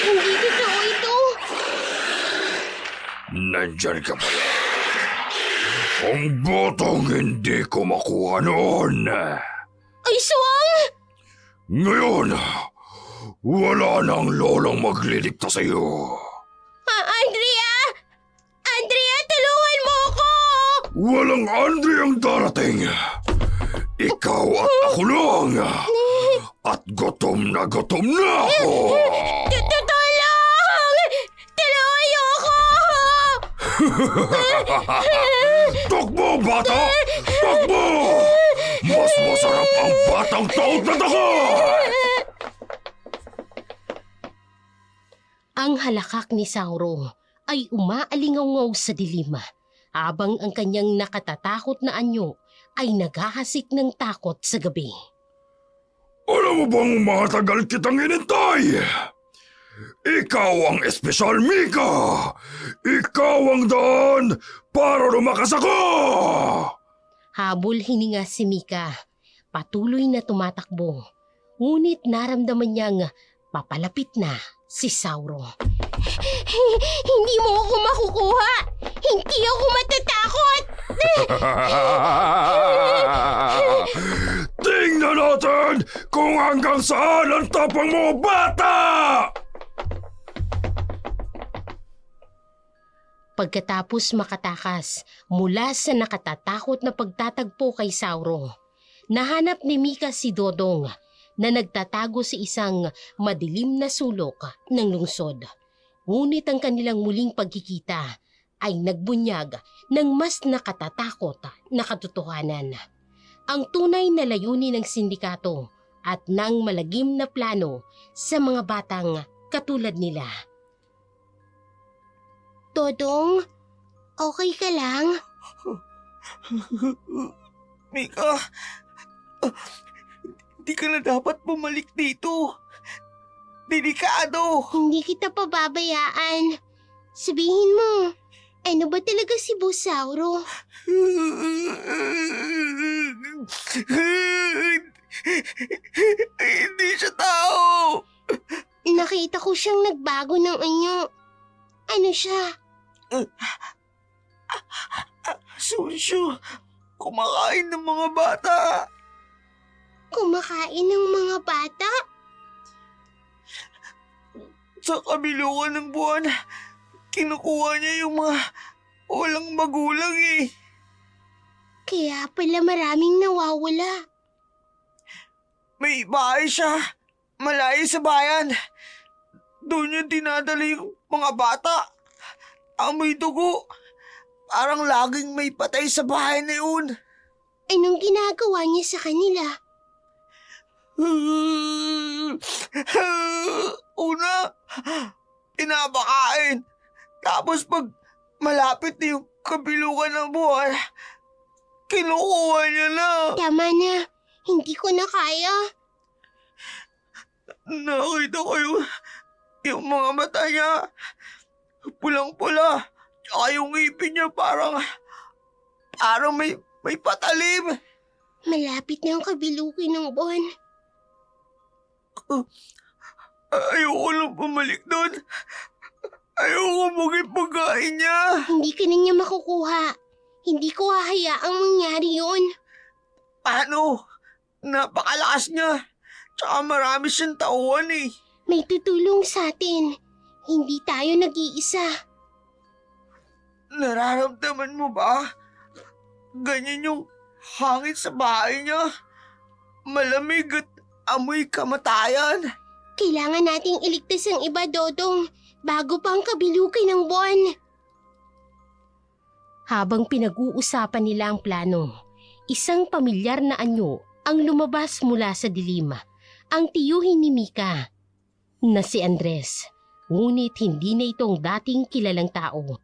Hindi totoo ito. Nandyan ka pala. Ang batang hindi ko makuha noon. Ay, swang! Ngayon, wala nang lolang magliligtas sa iyo. Andrea! Andrea, tulungan mo ako! Walang Andre ang darating. Ikaw at ako lang. At gutom na ako. Tulong! Tulungan niyo ako! Takbo, bata! Takbo! Mas masarap ang batang taot na dako! Ang halakak ni Sauro ay umaalingaw sa dilim habang ang kanyang nakatatakot na anyo ay naghahasik ng takot sa gabi. Alam mo bang matagal kitang inintay? Ikaw ang espesyal, Mika! Ikaw ang daan para lumakas ako! Habol hininga si Mika. Patuloy na tumatakbo. Ngunit naramdaman niyang papalapit na si Sauro. Hindi mo ako makukuha! Hindi ako matatakot! Tingnan natin kung hanggang saan ang tapang mo, bata! Pagkatapos makatakas mula sa nakatatakot na pagtatagpo kay Sauro, nahanap ni Mika si Dodong na nagtatago sa isang madilim na sulok ng lungsod. Ngunit ang kanilang muling pagkikita ay nagbunyag ng mas nakatatakot na katotohanan. Ang tunay na layunin ng sindikato at ng malagim na plano sa mga batang katulad nila. Dodong, okay ka lang? Mika, hindi ka na dapat bumalik dito. Delikado. Hindi kita pababayaan. Sabihin mo, ano ba talaga si Bosauro? Hindi siya tao. Nakita ko siyang nagbago ng anyo. Ano siya? Sunsyo, kumakain ng mga bata. Kumakain ng mga bata? Sa kabiluan ng buwan, kinukuha niya yung mga walang magulang eh. Kaya pala maraming nawawala. May bahay siya, malayo sa bayan. Doon niya dinadala yung mga bata. Amoy dugo. Parang laging may patay sa bahay na yun. Anong ginagawa niya sa kanila? Una, pinapakain. Tapos pag malapit na yung kabilukan ng buwan, kinukuha niya na. Tama na. Hindi ko na kaya. Nakita ko yung mga mata niya. Pulang-pula. Tsaka yung ngipin niya parang may patalim. Malapit na ang kabilukin ng buwan. Ayoko lang bumalik doon. Ayoko maging pagkain niya. Hindi ka na niya makukuha. Hindi ko hahayaang mangyari yun. Paano? Napakalakas niya. Tsaka marami siyang tauhan eh. May tutulong sa atin. hindi tayo nag-iisa. Nararamdaman mo ba? Ganyan yung hangin sa bahay niya. Malamig at amoy kamatayan. Kailangan nating iligtas ang iba, Dodong, bago pang kabilukin ng buwan. Habang pinag-uusapan nila ang plano, isang pamilyar na anyo ang lumabas mula sa dilim. Ang tiyuhin ni Mika na si Andres, ngunit hindi na itong dating kilalang tao.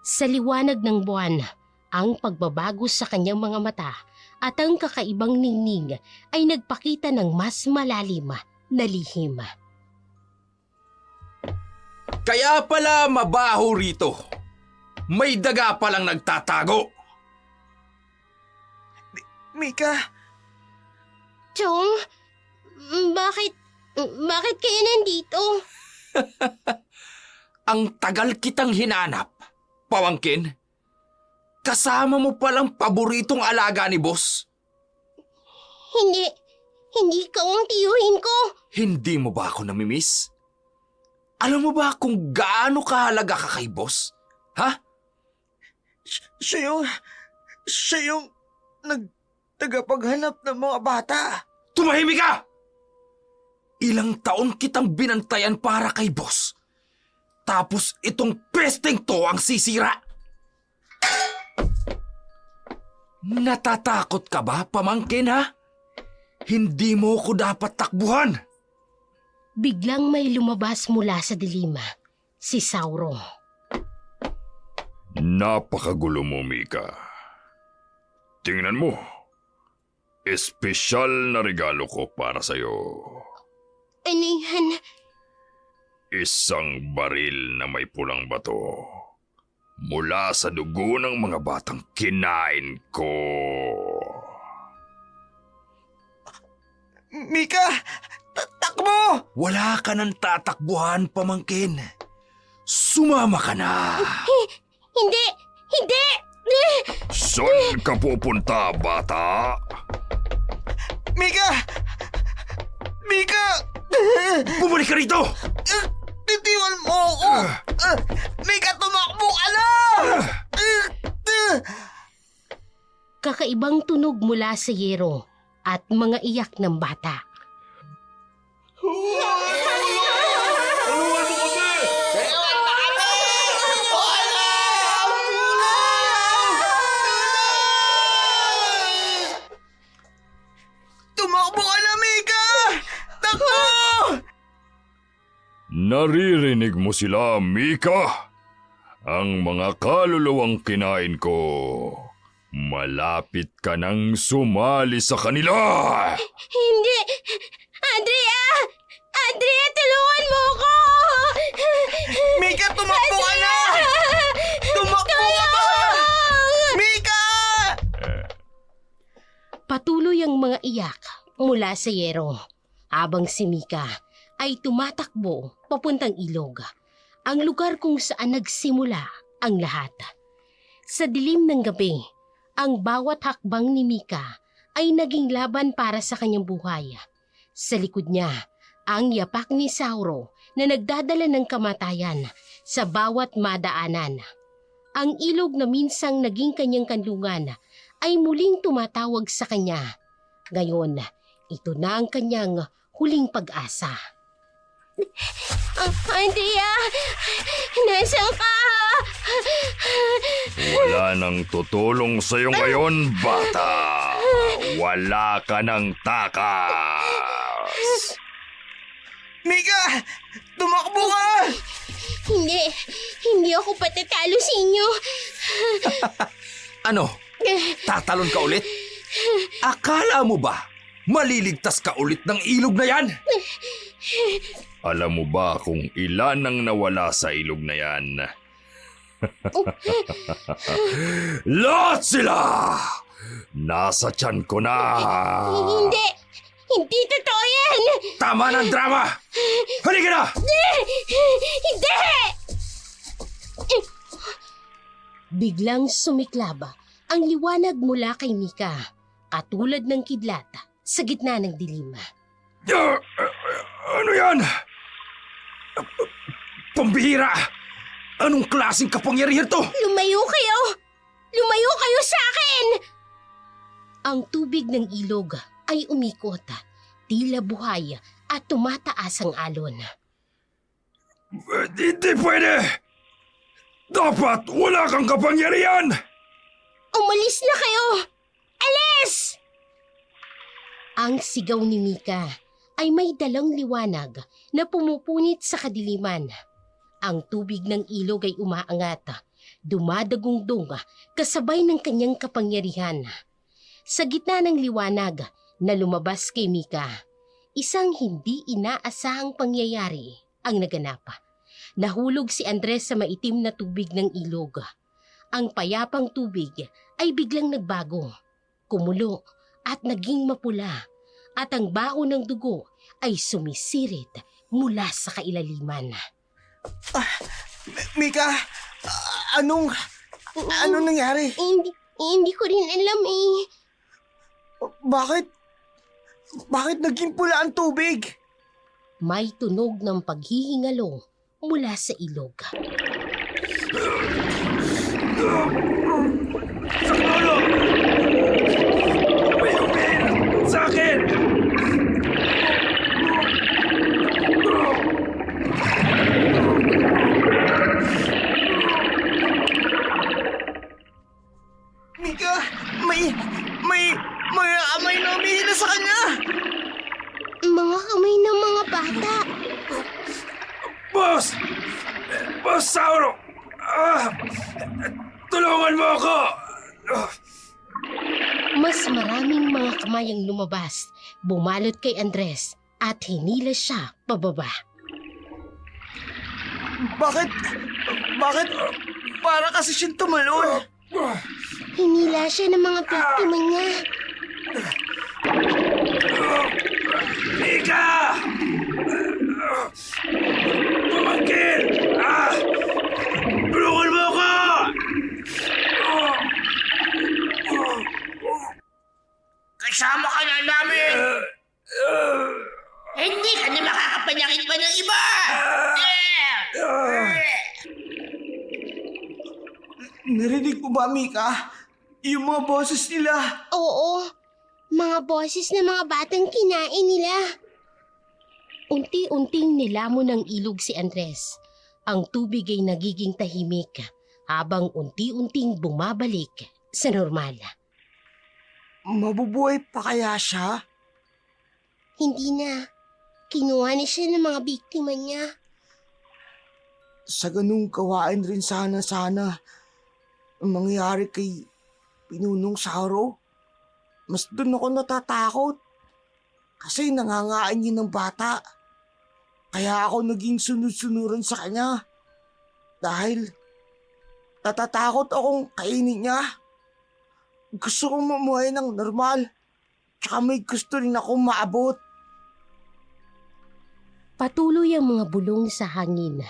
Sa liwanag ng buwan, ang pagbabago sa kanyang mga mata at ang kakaibang ningning ay nagpakita ng mas malalim na lihim. Kaya pala mabaho rito. May daga palang nagtatago. Mika, Chong, bakit kayo nandito? Ang tagal kitang hinanap. Pamangkin, kasama mo palang paboritong alaga ni boss. Hindi ikaw ang tiyuhin ko. Hindi mo ba ako namimiss? Alam mo ba kung gaano kahalaga ka kay boss? Ha? siya yung tagapaghanap ng mga bata. Tumahimik ka! Ilang taon kitang binantayan para kay boss. Tapos itong pesteng to ang sisira. Natatakot ka ba, pamangkin, ha? Hindi mo ko dapat takbuhan. Biglang may lumabas mula sa dilim, si Sauro. Napakagulo mo, Mika. Tingnan mo. Espesyal na regalo ko para sa'yo. Ano yan? Isang baril na may pulang bato. Mula sa dugo ng mga batang kinain ko. Mika, takbo! Wala ka nang tatakbuhan, pamangkin. Sumama ka na. Hindi! Saan ka pupunta, bata? Mika! Bumalik ka rito! Titiwan mo ako! Mika, tumakbo ka na! Kakaibang tunog mula sa yero at mga iyak ng bata. Tumakbo ka na, Mika! Takbo! Naririnig mo sila, Mika? Ang mga kaluluwang kinain ko. Malapit ka nang sumali sa kanila! Hindi! Andrea! Andrea, tulungan mo ko! Mika, tumakbo ka na! Tumakbo ka ba? Mika! Patuloy ang mga iyak mula sa yero, habang si Mika ay tumatakbo papuntang ilog, ang lugar kung saan nagsimula ang lahat. Sa dilim ng gabi, ang bawat hakbang ni Mika ay naging laban para sa kanyang buhay. Sa likod niya, ang yapak ni Sauro na nagdadala ng kamatayan sa bawat madaanan. Ang ilog na minsang naging kanyang kanlungan ay muling tumatawag sa kanya. Ngayon, ito na ang kanyang huling pag-asa. Andrea! Nasaan ka? Wala nang tutulong sa'yo ngayon, bata. Wala ka ng takas. Mika! Tumakbo ka! Hindi ako patatalo sa inyo. Ano? Tatalon ka ulit? Akala mo ba maliligtas ka ulit ng ilog na yan? Alam mo ba kung ilan ang nawala sa ilog na yan? Lahat sila! Nasa tiyan ko na! Hindi totoo yan! Tama ng drama! Halika na! Hindi! Biglang sumiklab ang liwanag mula kay Mika, katulad ng kidlat sa gitna ng dilim. Ano yan? Pambihira! Anong klaseng kapangyarihan to? Lumayo kayo! Lumayo kayo sa akin! Ang tubig ng ilog ay umikot, tila buhay at tumataas ang alon. Hindi pwede! Dapat wala kang kapangyarihan! Umalis na kayo! Alis! Ang sigaw ni Mika ay may dalang liwanag na pumupunit sa kadiliman. Ang tubig ng ilog ay umaangat, dumadagungdong kasabay ng kanyang kapangyarihan. Sa gitna ng liwanag na lumabas kay Mika, isang hindi inaasahang pangyayari ang naganap. Nahulog si Andres sa maitim na tubig ng ilog. Ang payapang tubig ay biglang nagbago, kumulo at naging mapula, at ang baho ng dugo ay sumisirit mula sa kailaliman. Mika, anong nangyari? Hindi ko rin alam eh. Bakit naging pula ang tubig? May tunog ng paghihingalo mula sa ilog. May humihila sa akin! Mika, may amay na umihila sa kanya! Mga kamay ng mga bata. Boss! Boss Sauro! Tulungan mo ako! Mas maraming mga kamay ang lumabas, bumalot kay Andres at hinila siya pababa. Bakit para kasi siyang tumalon? Hinila siya ng mga biktima niya. Mika! Pumangkin! Tulungan mo ako! Kasama ka na namin! Hindi ka na makakapanyakit pa ng iba! Narinig mo ba, Mika? Yung mga boses nila. Oo, mga boses ng mga batang kinain nila. Unti-unting nilamon ng ilog si Andres. Ang tubig ay nagiging tahimik habang unti-unting bumabalik sa normal. Mabubuhay pa kaya siya? Hindi na. Kinuha na siya ng mga biktima niya. Sa ganung kawain rin sana ang mangyayari kay Pinunong Sauro. Mas doon ako natatakot. Kasi nangangain yun ng bata. Kaya ako naging sunod-sunuran sa kanya. Dahil natatakot akong kainin niya. Gusto kong mamuhay ng normal. Tsaka may gusto rin akong maabot. Patuloy ang mga bulong sa hangin.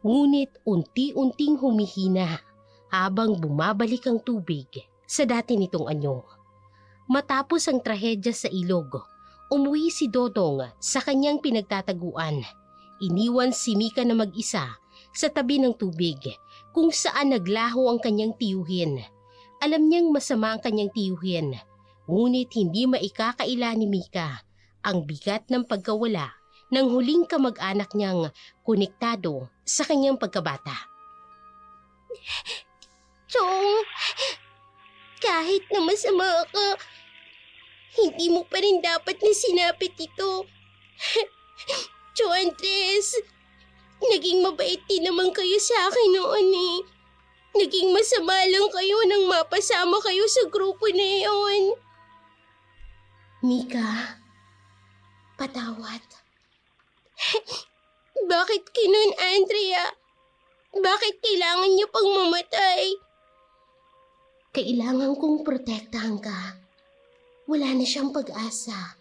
Ngunit unti-unting humihina habang bumabalik ang tubig sa dati nitong anyo. Matapos ang trahedya sa ilog, umuwi si Dodong sa kanyang pinagtataguan. Iniwan si Mika na mag-isa sa tabi ng tubig kung saan naglaho ang kanyang tiyuhin. Alam niyang masama ang kanyang tiyuhin, ngunit hindi maikakaila ni Mika ang bigat ng pagkawala ng huling kamag-anak niyang konektado sa kanyang pagkabata. Chong, kahit na masama ka, hindi mo pa rin dapat na sinapit ito. Chong Andres, naging mabait din naman kayo sa akin noon eh. Naging masama lang kayo nang mapasama kayo sa grupo na iyon. Mika, patawad. Bakit kinun, Andrea? Bakit kailangan niyo pang mamatay? Kailangan kong protektahan ka. Wala na siyang pag-asa.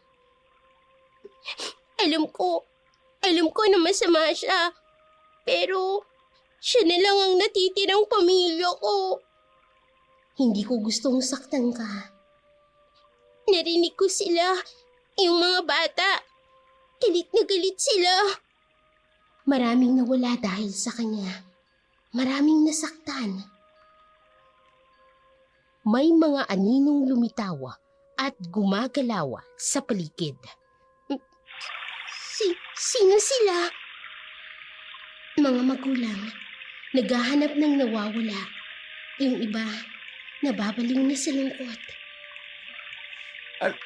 Alam ko na masama siya. Pero siya na lang ang natitirang pamilya ko. Hindi ko gustong saktan ka. Narinig ko sila, yung mga bata. Galit na galit sila. Maraming nawala dahil sa kanya. Maraming nasaktan. May mga aninong lumitawa at gumagalawa sa paligid. Sino sila? Mga magulang. Naghahanap ng nawawala. Yung iba, nababaliw na sa lungkot.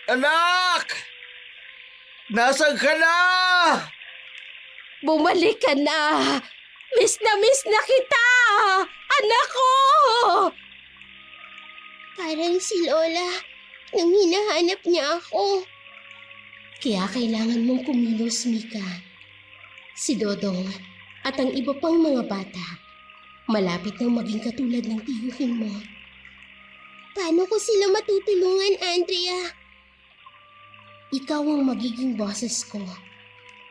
Anak! Nasaan ka na? Bumalik ka na! Miss na kita! Anak ko! Parang si Lola, nang hinahanap niya ako. Kaya kailangan mong kumilos, Mika. Si Dodong at ang iba pang mga bata, malapit nang maging katulad ng tiyuhin mo. Paano ko sila matutulungan, Andrea? Ikaw ang magiging boses ko.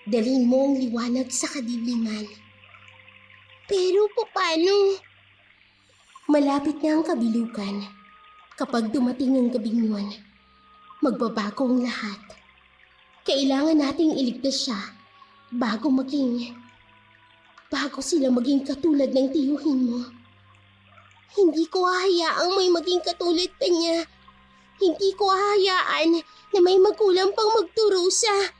Dalhin mo ang liwanag sa kadiliman. Pero paano? Malapit na ang kabilugan. Kapag dumating ang gabing yun, magbabago ang lahat. Kailangan nating iligtas siya bago sila maging katulad ng tiyuhin mo. Hindi ko hahayaang may maging katulad pa niya. Hindi ko hahayaan na may magulang pang magturusa.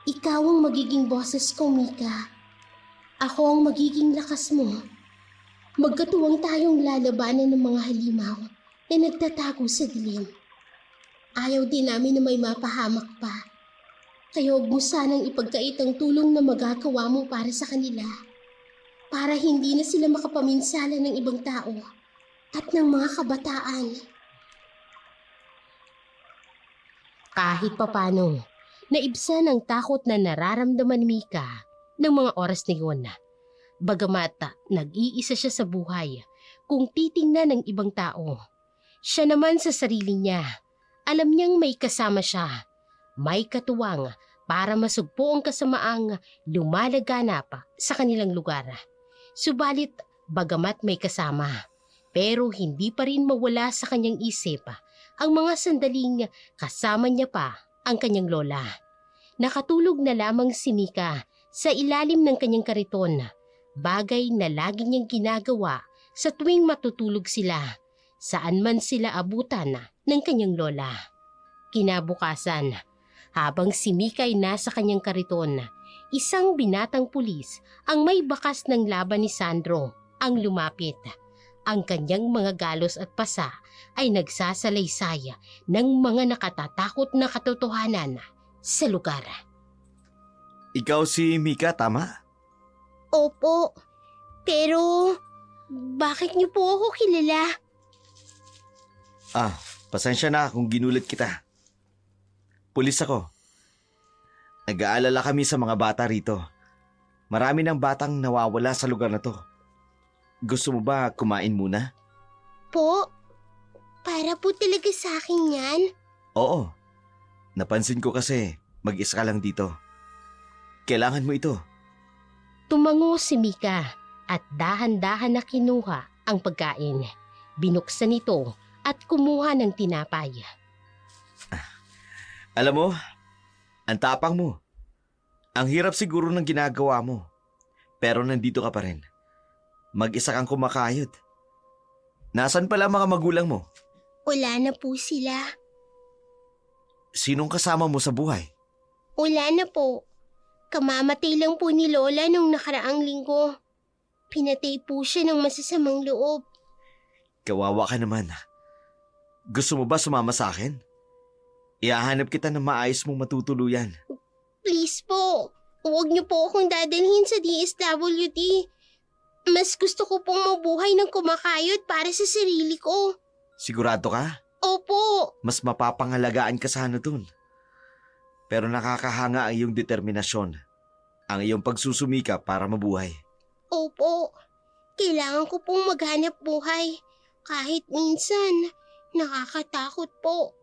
Ikaw ang magiging boses ko, Mika. Ako ang magiging lakas mo. Magkatuwang tayong lalabanan ng mga halimaw na nagtatago sa dilim. Ayaw din namin na may mapahamak pa. Kaya huwag mo sanang ipagkait ang tulong na magagawa mo para sa kanila. Para hindi na sila makapaminsala ng ibang tao at ng mga kabataan. Kahit papano, naibsan ang takot na nararamdaman ni Mika ng mga oras na yun. Bagamat nag-iisa siya sa buhay kung titingnan ng ibang tao. Siya naman sa sarili niya, alam niyang may kasama siya. May katuwang para masugpo ang kasamaang lumalaganap sa kanilang lugar. Subalit, bagamat may kasama, pero hindi pa rin mawala sa kanyang isip ang mga sandaling kasama niya pa ang kanyang lola. Nakatulog na lamang si Mika sa ilalim ng kanyang kariton, bagay na lagi niyang ginagawa sa tuwing matutulog sila, saan man sila abutan ng kanyang lola. Kinabukasan, habang si Mika ay nasa kanyang kariton, isang binatang pulis ang may bakas ng laban ni Sandro ang lumapit. Ang kanyang mga galos at pasa ay nagsasalaysay ng mga nakatatakot na katotohanan sa lugar. Ikaw si Mika, tama? Opo. Pero, bakit niyo po ako kilala? Pasensya na kung ginulat kita. Pulis ako. Nag-aalala kami sa mga bata rito. Marami ng batang nawawala sa lugar na to. Gusto mo ba kumain muna? Po? Para po talaga sa akin yan? Oo. Napansin ko kasi mag-isa ka lang dito. Kailangan mo ito. Tumango si Mika at dahan-dahan na kinuha ang pagkain. Binuksan ito at kumuha ng tinapay. Alam mo, ang tapang mo. Ang hirap siguro ng ginagawa mo. Pero nandito ka pa rin. Mag-isa kang kumakayod. Nasaan pala mga magulang mo? Wala na po sila. Sinong kasama mo sa buhay? Wala na po. Kamamatay lang po ni Lola nung nakaraang linggo. Pinatay po siya ng masasamang loob. Kawawa ka naman. Gusto mo ba sumama sa akin? Ihahanap kita ng maayos mong matutuluyan. Please po, huwag niyo po akong dadalhin sa DSWD. Mas gusto ko pong mabuhay ng kumakayod para sa sarili ko. Sigurado ka? Opo. Mas mapapangalagaan ka sana dun. Pero nakakahanga ang iyong determinasyon. Ang iyong pagsusumika para mabuhay. Opo. Kailangan ko pong maghanap buhay. Kahit minsan, nakakatakot po.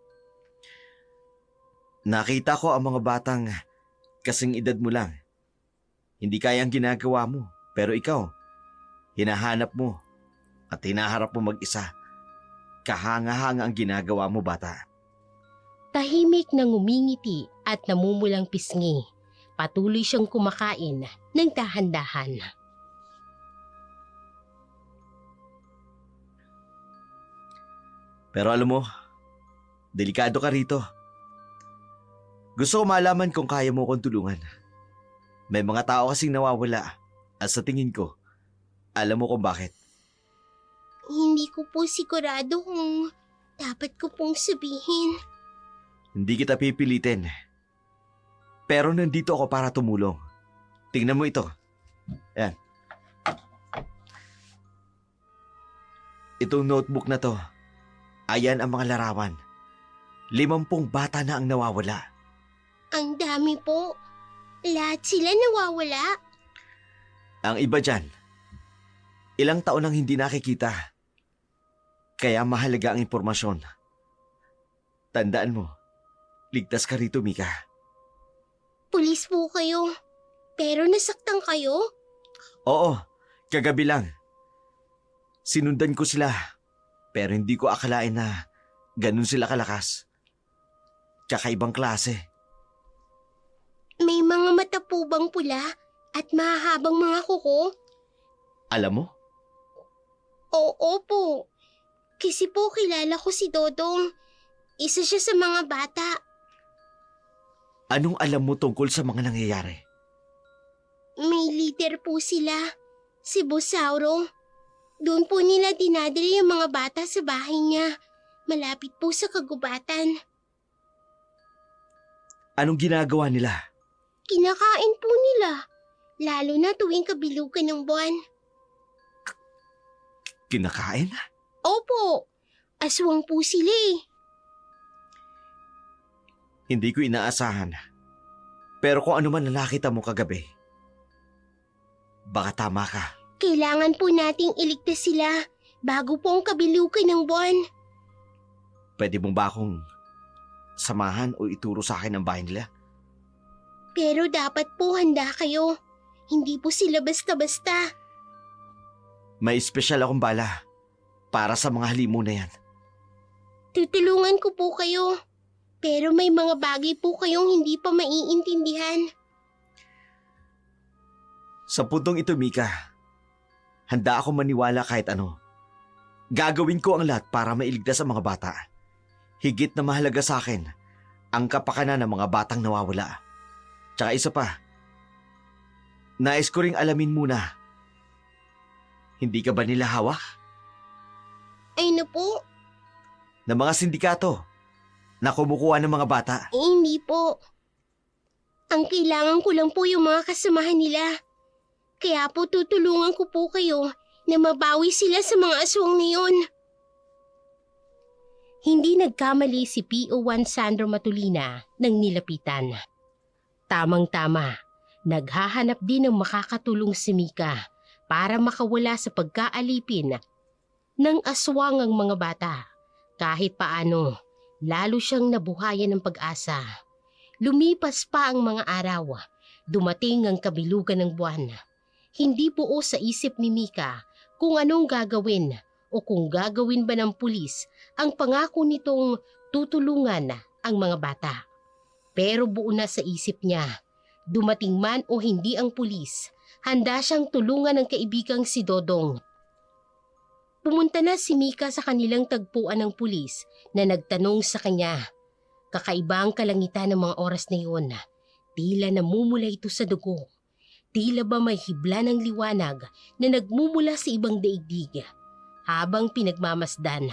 Nakita ko ang mga batang kasing edad mo lang. Hindi kaya ang ginagawa mo, pero ikaw, hinahanap mo at hinaharap mo mag-isa. Kahanga-hanga ang ginagawa mo, bata. Tahimik na ngumingiti at namumulang pisngi. Patuloy siyang kumakain ng dahan-dahan. Pero alam mo, delikado ka rito. Gusto ko malaman kung kaya mo kong tulungan. May mga tao kasing nawawala at sa tingin ko, alam mo kung bakit. Hindi ko po sigurado kung dapat ko pong sabihin. Hindi kita pipilitin. Pero nandito ako para tumulong. Tingnan mo ito. Ayan. Itong notebook na to, ayan ang mga larawan. 50 bata na ang nawawala. Ang dami po. Lahat sila nawawala. Ang iba dyan, ilang taon nang hindi nakikita. Kaya mahalaga ang impormasyon. Tandaan mo, ligtas ka rito, Mika. Pulis po kayo. Pero nasaktan kayo? Oo, kagabi lang. Sinundan ko sila, pero hindi ko akalain na ganun sila kalakas. Kakaibang klase. May mga mata po bang pula at mahahabang mga kuko? Alam mo, Oo po. Kasi po kilala ko si Dodong. Isa siya sa mga bata. anong alam mo tungkol sa mga nangyayari? May leader po sila. Si Bosauro. Doon po nila dinadala yung mga bata sa bahay niya. Malapit po sa kagubatan. Anong ginagawa nila? Kinakain po nila. Lalo na tuwing kabilugan ng buwan. Kinakain? Opo. Aswang po sila eh. Hindi ko inaasahan. Pero kung ano man na nakita mo kagabi, baka tama ka. Kailangan po nating iligtas sila bago po ang kabilugan ng buwan. Pwede mo ba akong samahan o ituro sa akin ang bahay nila? Pero dapat po handa kayo. Hindi po sila basta-basta. May espesyal akong bala para sa mga halimo na yan. Tutulungan ko po kayo. Pero may mga bagay po kayong hindi pa maiintindihan. Sa puntong ito, Mika, handa ako maniwala kahit ano. Gagawin ko ang lahat para mailigtas ang mga bata. Higit na mahalaga sa akin ang kapakanan ng mga batang nawawala. Tsaka isa pa, nais ko ring alamin muna, hindi ka ba nila hawak? Ay na po, Ng mga sindikato na kumukuha ng mga bata? hindi po. Ang kailangan ko lang po yung mga kasamahan nila. Kaya po tutulungan ko po kayo na mabawi sila sa mga aswang na yun. Hindi nagkamali si PO1 Sandro Matulina ng nilapitan. Tamang-tama, naghahanap din ng makakatulong si Mika para makawala sa pagkaalipin ng aswang ang mga bata. Kahit paano, lalo siyang nabuhayan ng pag-asa. Lumipas pa ang mga araw, dumating ang kabilugan ng buwan. Hindi buo sa isip ni Mika kung anong gagawin o kung gagawin ba ng pulis ang pangako nitong tutulungan ang mga bata. Pero buo na sa isip niya, dumating man o hindi ang pulis, handa siyang tulungan ng kaibigang si Dodong. Pumunta na si Mika sa kanilang tagpuan ng pulis na nagtanong sa kanya. Kakaiba ang kalangitan ng mga oras na iyon. Tila namumula ito sa dugo. Tila ba may hibla ng liwanag na nagmumula sa ibang daigdig. Habang pinagmamasdan,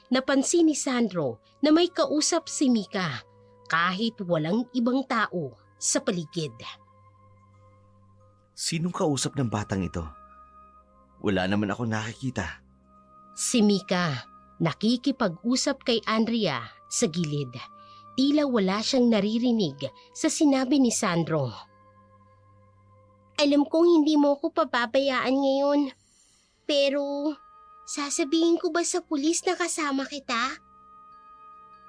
napansin ni Sandro na may kausap si Mika kahit walang ibang tao sa paligid. Sinong kausap ng batang ito? Wala naman ako nakikita. Si Mika, nakikipag-usap kay Andrea sa gilid. Tila wala siyang naririnig sa sinabi ni Sandro. Alam kong hindi mo ko pababayaan ngayon. Pero, sasabihin ko ba sa pulis na kasama kita?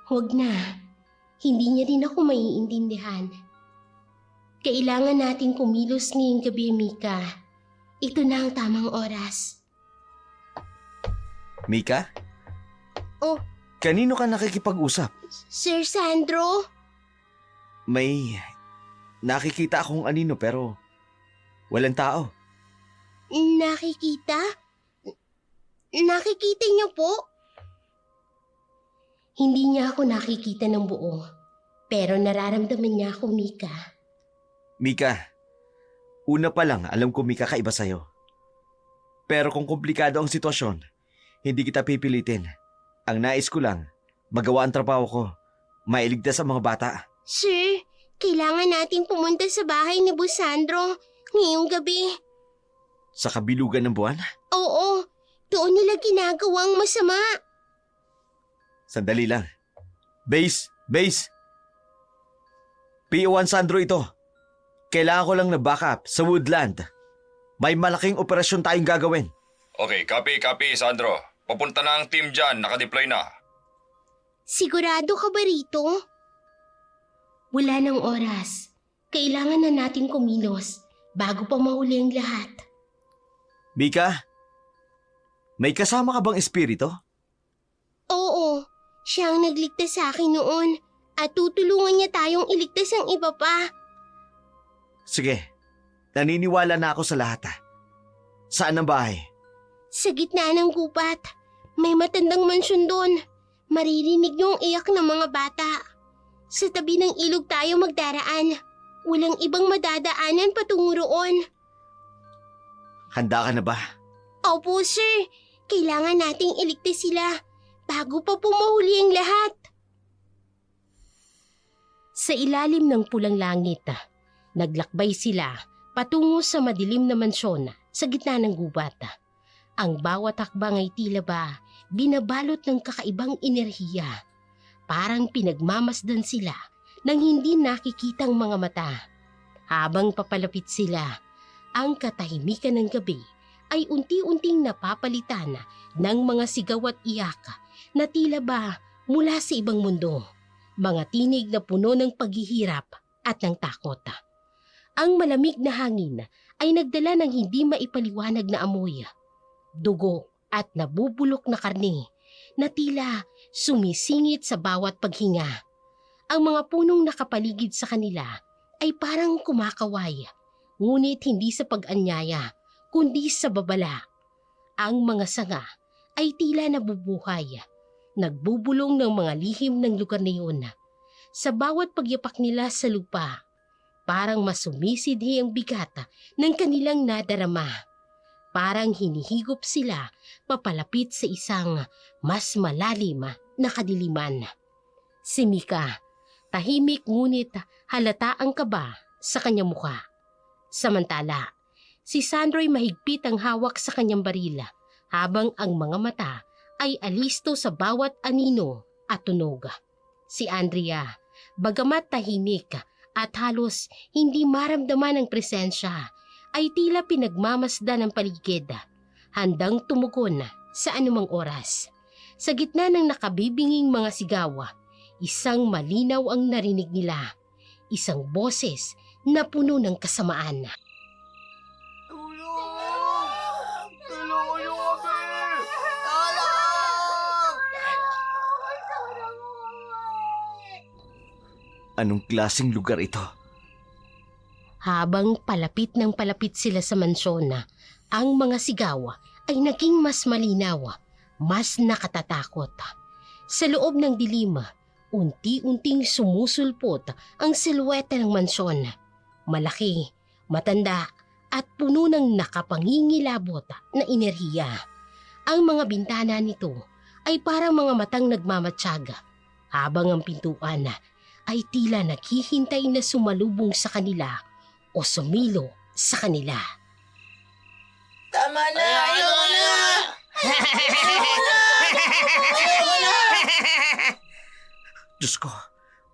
Huwag na. Hindi niya rin ako maiintindihan. Kailangan nating kumilos ngayong gabi, Mika. Ito na ang tamang oras. Mika? Oh. Kanino ka nakikipag-usap? Sir Sandro? May nakikita akong anino pero walang tao. Nakikita? Nakikita niyo po? Hindi niya ako nakikita ng buo, pero nararamdaman niya ako, Mika. Mika, una pa lang alam ko Mika kaiba sa'yo. Pero kung komplikado ang sitwasyon, hindi kita pipilitin. Ang nais ko lang, magawa ang trabaho ko, mailigtas ang mga bata. Sir, kailangan nating pumunta sa bahay ni Busandro ngayong gabi. Sa kabilugan ng buwan? Oo, doon nila ginagawang masama. Sandali lang. Base! P1 Sandro ito. Kailangan ko lang na backup sa Woodland. May malaking operasyon tayong gagawin. Okay, copy, Sandro. Papunta na ang team dyan, nakadeploy na. Sigurado ka ba rito? Wala ng oras. Kailangan na nating kumilos bago pa mahuli ang lahat. Mika, may kasama ka bang espiritu? Oo, siya ang nagligtas sa akin noon at tutulungan niya tayong iligtas ang iba pa. Sige, naniniwala na ako sa lahat. Saan ang bahay? Sa gitna ng gubat, may matandang mansyon doon. Maririnig niyo ang iyak ng mga bata. Sa tabi ng ilog tayo magdaraan. Walang ibang madadaanan patungo roon. Handa ka na ba? Opo, sir. Kailangan nating iligtas sila bago pa pumahuli ang lahat. Sa ilalim ng pulang langit, naglakbay sila patungo sa madilim na mansyon sa gitna ng gubat. Ang bawat hakbang ay tila ba binabalot ng kakaibang enerhiya. Parang pinagmamasdan sila ng hindi nakikitang mga mata. Habang papalapit sila, ang katahimikan ng gabi ay unti-unting napapalitan ng mga sigaw at iyak na tila ba mula sa ibang mundo. Mga tinig na puno ng paghihirap at ng takot. Ang malamig na hangin ay nagdala ng hindi maipaliwanag na amoy, dugo at nabubulok na karne na tila sumisingit sa bawat paghinga. Ang mga punong nakapaligid sa kanila ay parang kumakaway, ngunit hindi sa pag-anyaya, kundi sa babala. Ang mga sanga ay tila nabubuhay, nagbubulong ng mga lihim ng lugar na yun. Sa bawat pagyapak nila sa lupa, parang mas sumisidhi ang bigat ng kanilang nadarama. Parang hinihigop sila papalapit sa isang mas malalim na kadiliman. Si Mika, tahimik ngunit halata ang kaba sa kanyang mukha. Samantala, si Sandro'y mahigpit ang hawak sa kanyang baril habang ang mga mata ay alisto sa bawat anino at tunog. Si Andrea, bagamat tahimik at halos hindi maramdaman ang presensya, ay tila pinagmamasdan ng paligid, handang tumugon sa anumang oras. Sa gitna ng nakabibinging mga sigaw, isang malinaw ang narinig nila, isang boses na puno ng kasamaan. Anong klaseng lugar ito? Habang palapit ng palapit sila sa mansyon, ang mga sigaw ay naging mas malinaw, mas nakatatakot. Sa loob ng dilim, unti-unting sumusulpot ang silweta ng mansyon. Malaki, matanda at puno ng nakapangingilabot na enerhiya. Ang mga bintana nito ay parang mga matang nagmamatsyag, habang ang pintuan ay tila naghihintay na sumalubong sa kanila o sumilo sa kanila. Tama na! Ayoko na! Diyos ko,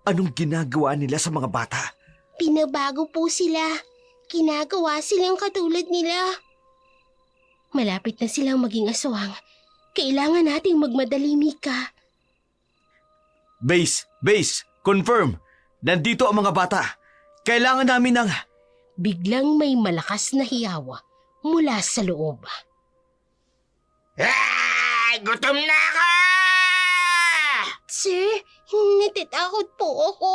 anong ginagawa nila sa mga bata? Pinabago po sila. Kinagawa silang katulad nila. Malapit na silang maging aswang. Kailangan nating magmadali, Mika. Base! Confirm! Nandito ang mga bata. Kailangan namin ng... Biglang may malakas na hiyaw mula sa loob. Gutom na ako! Sir, natatakot po ako.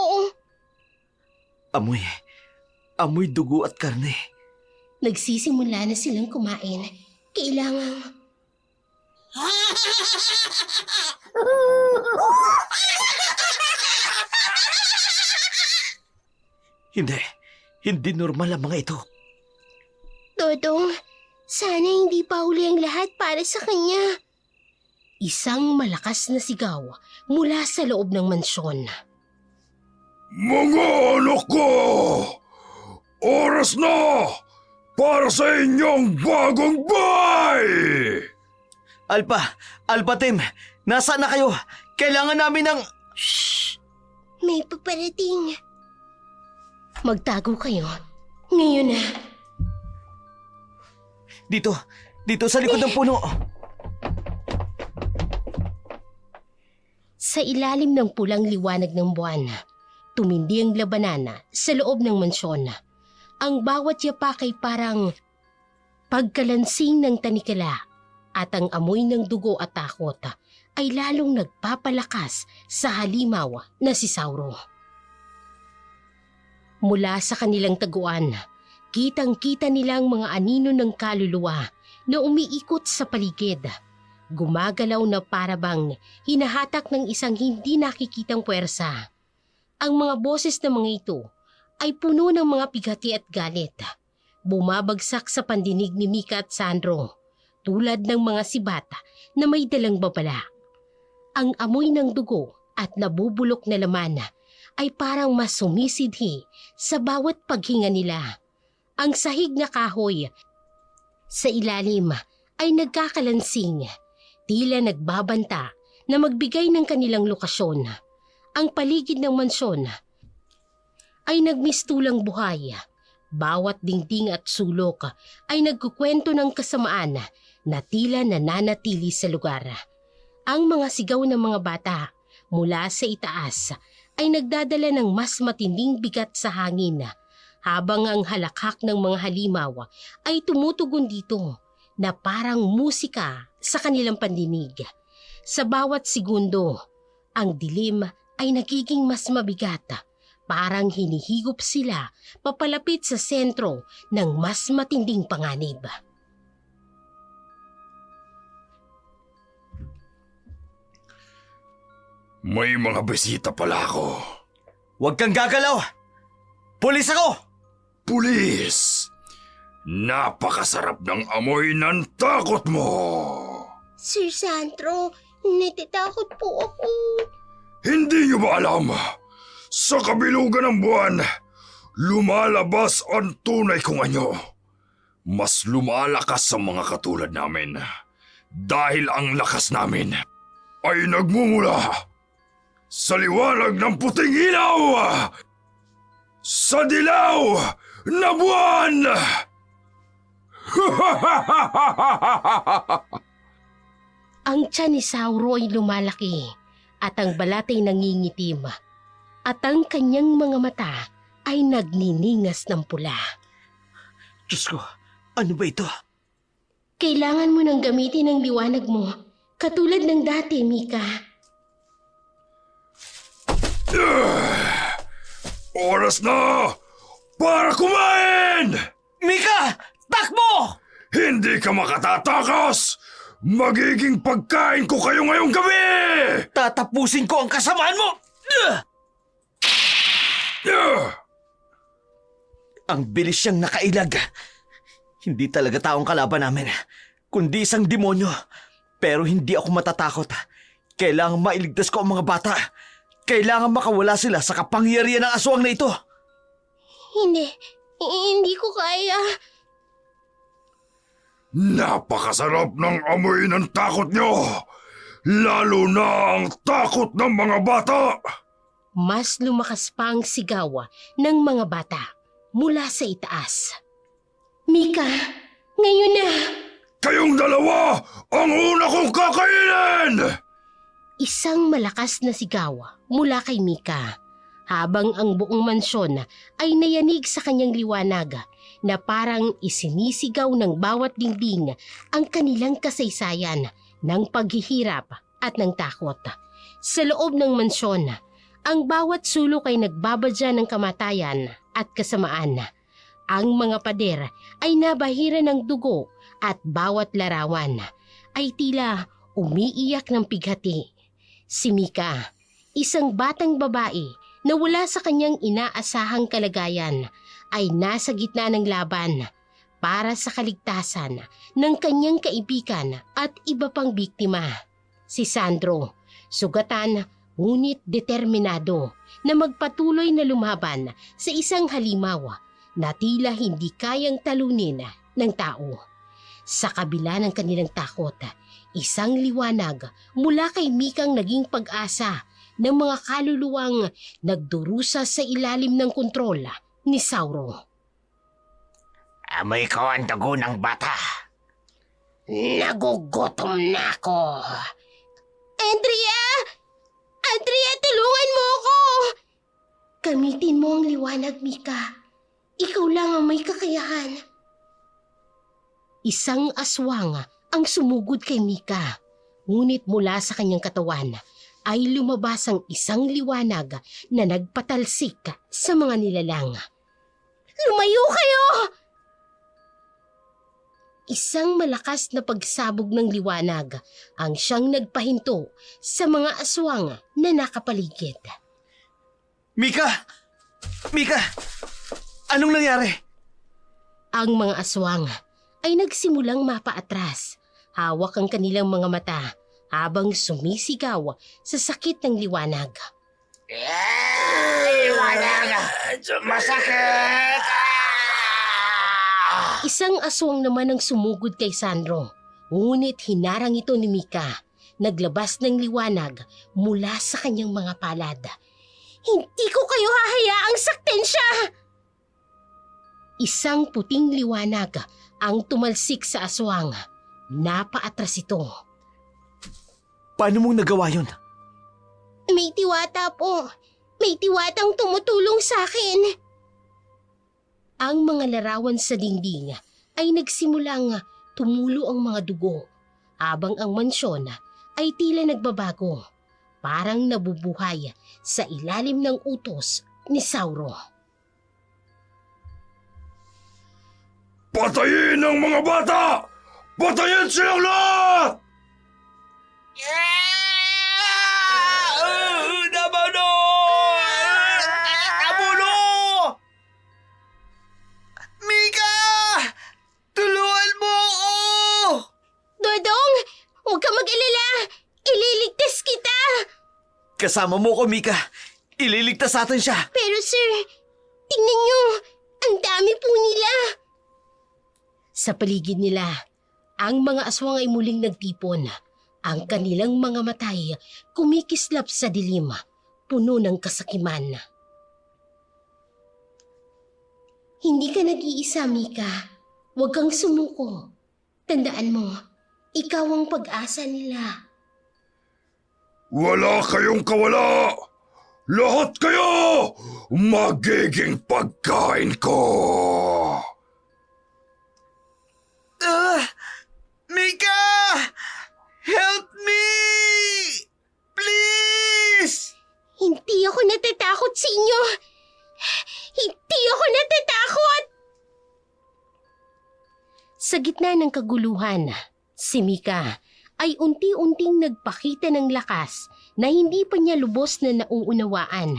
Amoy dugo at karne. Nagsisimula na silang kumain. Kailangang... Hindi normal ang mga ito. Dodong, sana hindi pa uli ang lahat para sa kanya. Isang malakas na sigaw mula sa loob ng mansyon. Mga anak ko! Oras na para sa inyong bagong bahay! Alpa Tim, nasaan na kayo? Kailangan namin ng... May paparating. Magtago kayo. Ngayon na. Dito sa likod ng puno. Sa ilalim ng pulang liwanag ng buwan, tumindi ang labanan sa loob ng mansyon. Ang bawat yapak ay parang pagkalansing ng tanikala at ang amoy ng dugo at takot ay lalong nagpapalakas sa halimaw na si Sauro. Mula sa kanilang taguan, kitang-kita nilang mga anino ng kaluluwa na umiikot sa paligid. Gumagalaw na parabang hinahatak ng isang hindi nakikitang puwersa. Ang mga boses ng mga ito ay puno ng mga pigati at galit. Bumabagsak sa pandinig ni Mika at Sandro, tulad ng mga sibata na may dalang babala. Ang amoy ng dugo at nabubulok na laman ay parang mas sumisidhi sa bawat paghinga nila. Ang sahig na kahoy sa ilalim ay nagkakalansing, tila nagbabanta na magbigay ng kanilang lokasyon. Ang paligid ng mansyon ay nagmistulang buhay. Bawat dingding at sulok ay nagkukwento ng kasamaan na tila nananatili sa lugar. Ang mga sigaw ng mga bata mula sa itaas ay nagdadala ng mas matinding bigat sa hangin, habang ang halakhak ng mga halimaw ay tumutugon dito na parang musika sa kanilang pandinig. Sa bawat segundo, ang dilim ay nagiging mas mabigat, parang hinihigop sila papalapit sa sentro ng mas matinding panganib. May mga bisita pala ako. Huwag kang gagalaw! Pulis ako! Pulis! Napakasarap ng amoy ng takot mo! Sir Sandro, natatakot po ako. Hindi niyo ba alam? Sa kabilugan ng buwan, lumalabas ang tunay kong anyo. Mas lumalakas sa mga katulad namin. Dahil ang lakas namin ay nagmumula sa liwanag ng puting ilaw! Sa dilaw na buwan! Ang tiyan ni Sauro ay lumalaki at ang balat ay nangingitim at ang kanyang mga mata ay nagniningas ng pula. Diyos ko, ano ba ito? Kailangan mo nang gamitin ang liwanag mo, katulad ng dati, Mika. Oras na para kumain! Mika! Takbo! Hindi ka makatatakas! Magiging pagkain ko kayo ngayong gabi! Tatapusin ko ang kasamaan mo! Ang bilis siyang nakailag. Hindi talaga taong kalaban namin, kundi isang demonyo. Pero hindi ako matatakot. Kailangan mailigtas ko ang mga bata. Kailangan makawala sila sa kapangyarihan ng aswang na ito. Hindi ko kaya. Napakasarap ng amoy ng takot nyo! Lalo na ang takot ng mga bata! Mas lumakas pa ang sigaw ng mga bata mula sa itaas. Mika, ngayon na. Kayong dalawa ang una kong kakainin! Isang malakas na sigaw mula kay Mika, habang ang buong mansyon ay nayanig sa kanyang liwanag na parang isinisigaw ng bawat dingding ang kanilang kasaysayan ng paghihirap at ng takot. Sa loob ng mansyon, ang bawat sulok ay nagbabadya ng kamatayan at kasamaan. Ang mga pader ay nabahira ng dugo at bawat larawan ay tila umiiyak ng pighati. Si Mika, isang batang babae na wala sa kanyang inaasahang kalagayan, ay nasa gitna ng laban para sa kaligtasan ng kanyang kaibigan at iba pang biktima. Si Sandro, sugatan ngunit determinado na magpatuloy na lumaban sa isang halimaw na tila hindi kayang talunin ng tao. Sa kabila ng kanilang takot, isang liwanag mula kay Mikang naging pag-asa ng mga kaluluwang nagdurusa sa ilalim ng kontrol ni Sauro. Amoy ko ang dugo ng bata. Nagugutom na ako. Andrea! Andrea, tulungan mo ako! Gamitin mo ang liwanag, Mika. Ikaw lang ang may kakayahan. Isang aswang ang sumugod kay Mika. Ngunit mula sa kanyang katawan ay lumabas ang isang liwanag na nagpatalsik sa mga nilalang. Lumayo kayo! Isang malakas na pagsabog ng liwanag ang siyang nagpahinto sa mga aswang na nakapaligid. Mika! Mika! Anong nangyari? Ang mga aswang ay nagsimulang mapaatras. Hawak ang kanilang mga mata habang sumisigaw sa sakit ng liwanag. Liwanag! Masakit! Isang aswang naman ang sumugod kay Sandro. Ngunit hinarang ito ni Mika. Naglabas ng liwanag mula sa kanyang mga palad. Hindi ko kayo hahayaang saktin siya! Isang puting liwanag ang tumalsik sa aswang. Napaatras ito. Paano mong nagawa yun? May tiwata po. May tiwatang tumutulong sa akin. Ang mga larawan sa dingding ay nagsimulang tumulo ang mga dugo, habang ang mansyon ay tila nagbabago, parang nabubuhay sa ilalim ng utos ni Sauro. Patayin ang mga bata! Patayin silang lahat! Nabuno! Nabuno! Mika! Tulungan mo ako! Dodong, huwag ka mag-alala. Ililigtas kita. Kasama mo ko, Mika. Ililigtas natin siya. Pero sir, tingnan niyo. Ang dami po nila. Sa paligid nila, ang mga aswang ay muling nagtipon. Ang kanilang mga matay kumikislap sa dilim, puno ng kasakiman. Hindi ka nag-iisa, Mika. Huwag kang sumuko. Tandaan mo, ikaw ang pag-asa nila. Wala kayong kawala! Lahat kayo magiging pagkain ko! Mika! Help me! Please! Hindi ako natatakot sa inyo. Hindi ako natatakot. Sa gitna ng kaguluhan, si Mika ay unti-unting nagpakita ng lakas na hindi pa niya lubos na nauunawaan.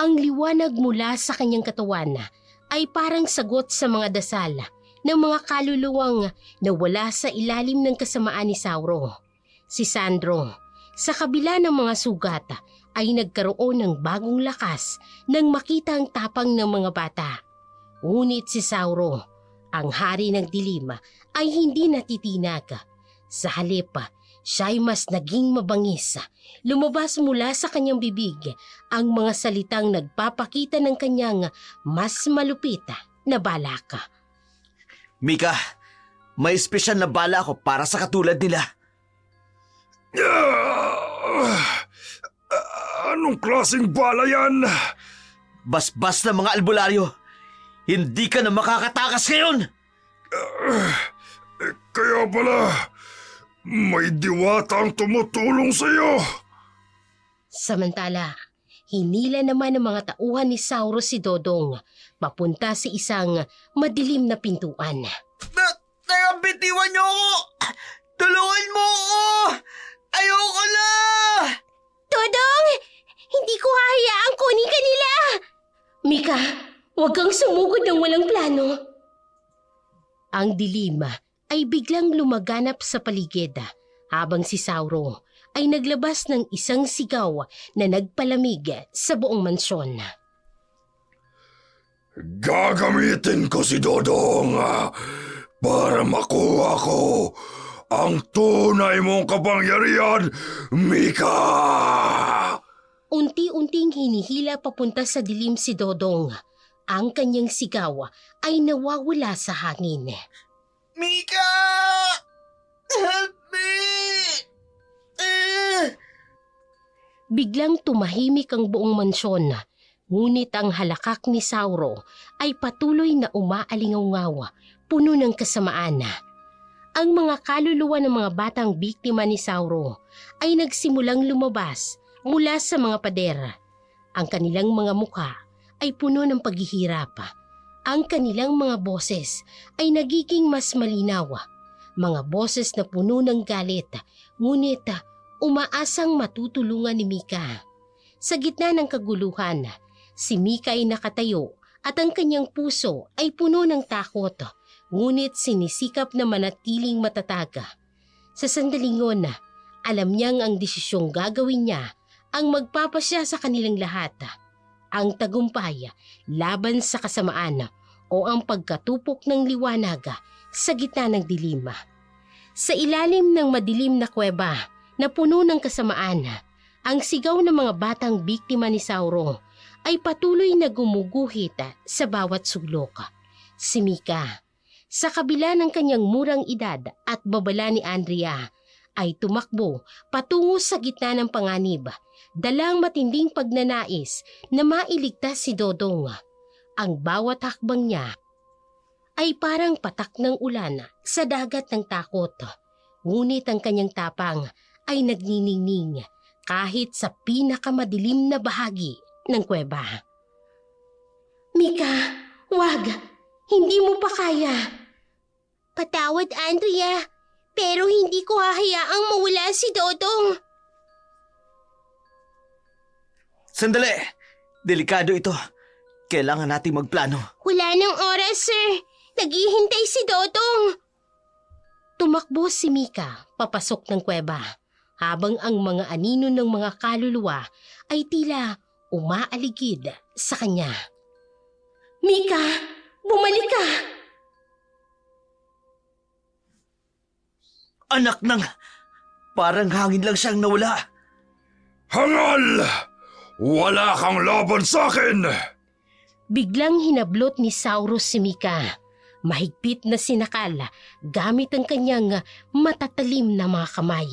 Ang liwanag mula sa kanyang katawan ay parang sagot sa mga dasal ng mga kaluluwang na wala sa ilalim ng kasamaan ni Sauro. Si Sandro, sa kabila ng mga sugat, ay nagkaroon ng bagong lakas nang makita ang tapang ng mga bata. Ngunit si Sauro, ang hari ng dilim, ay hindi natitinag. Sa halip, siya ay mas naging mabangis. Lumabas mula sa kanyang bibig ang mga salitang nagpapakita ng kanyang mas malupit na balak. Mika, may espesyal na bala ako para sa katulad nila. Anong klaseng bala yan? Basbas na mga albularyo. Hindi ka na makakatakas ngayon! Kaya pala, may diwata ang tumutulong sa'yo. Samantala, Hinila naman ng mga tauhan ni Sauro si Dodong papunta sa isang madilim na pintuan. Bitiwan niyo ako! Tulungan mo ako! Ayoko na! Dodong! Hindi ko hahayaang kunin ka nila! Mika, huwag kang sumugod ng walang plano. Ang dilim ay biglang lumaganap sa paligid habang si Sauro ay naglabas ng isang sigaw na nagpalamig sa buong mansyon. Gagamitin ko si Dodong para makuha ko ang tunay mong kapangyarihan, Mika! Unti-unting hinihila papunta sa dilim si Dodong. Ang kanyang sigaw ay nawawala sa hangin. Mika! Help me! Biglang tumahimik ang buong mansyon. Ngunit ang halakak ni Sauro ay patuloy na umaalingaw-ngaw, puno ng kasamaan. Ang mga kaluluwa ng mga batang biktima ni Sauro ay nagsimulang lumabas mula sa mga pader. Ang kanilang mga mukha ay puno ng paghihirap. Ang kanilang mga boses ay nagiging mas malinaw. Mga boses na puno ng galit, ngunit umaasang matutulungan ni Mika. Sa gitna ng kaguluhan, si Mika ay nakatayo at ang kanyang puso ay puno ng takot, ngunit sinisikap na manatiling matatag. Sa sandaling yun, alam niyang ang desisyong gagawin niya ang magpapasya sa kanilang lahat. Ang tagumpay laban sa kasamaan o ang pagkatupok ng liwanag sa gitna ng dilim. Sa ilalim ng madilim na kuweba na puno ng kasamaan, ang sigaw ng mga batang biktima ni Sauro ay patuloy na gumuguhit sa bawat sulok. Si Mika, sa kabila ng kanyang murang edad at babala ni Andrea, ay tumakbo patungo sa gitna ng panganib, dalang matinding pagnanais na mailigtas si Dodong. Ang bawat hakbang niya ay parang patak ng ulan sa dagat ng takot. Ngunit ang kanyang tapang ay nagniningning kahit sa pinakamadilim na bahagi ng kuweba. Mika, wag! Hindi mo pa kaya. Patawad, Andrea, pero hindi ko hahayaang mawala si Dodong. Sandali! Delikado ito. Kailangan nating magplano. Wala nang oras, sir. Naghihintay si Dodong. Tumakbo si Mika papasok ng kuweba habang ang mga anino ng mga kaluluwa ay tila umaaligid sa kanya. Mika, bumalik ka! Anak ng... Parang hangin lang siyang nawala. Hangal! Wala kang laban sa akin! Biglang hinablot ni Saurus si Mika. Mahigpit na sinakal gamit ang kanyang matatalim na mga kamay.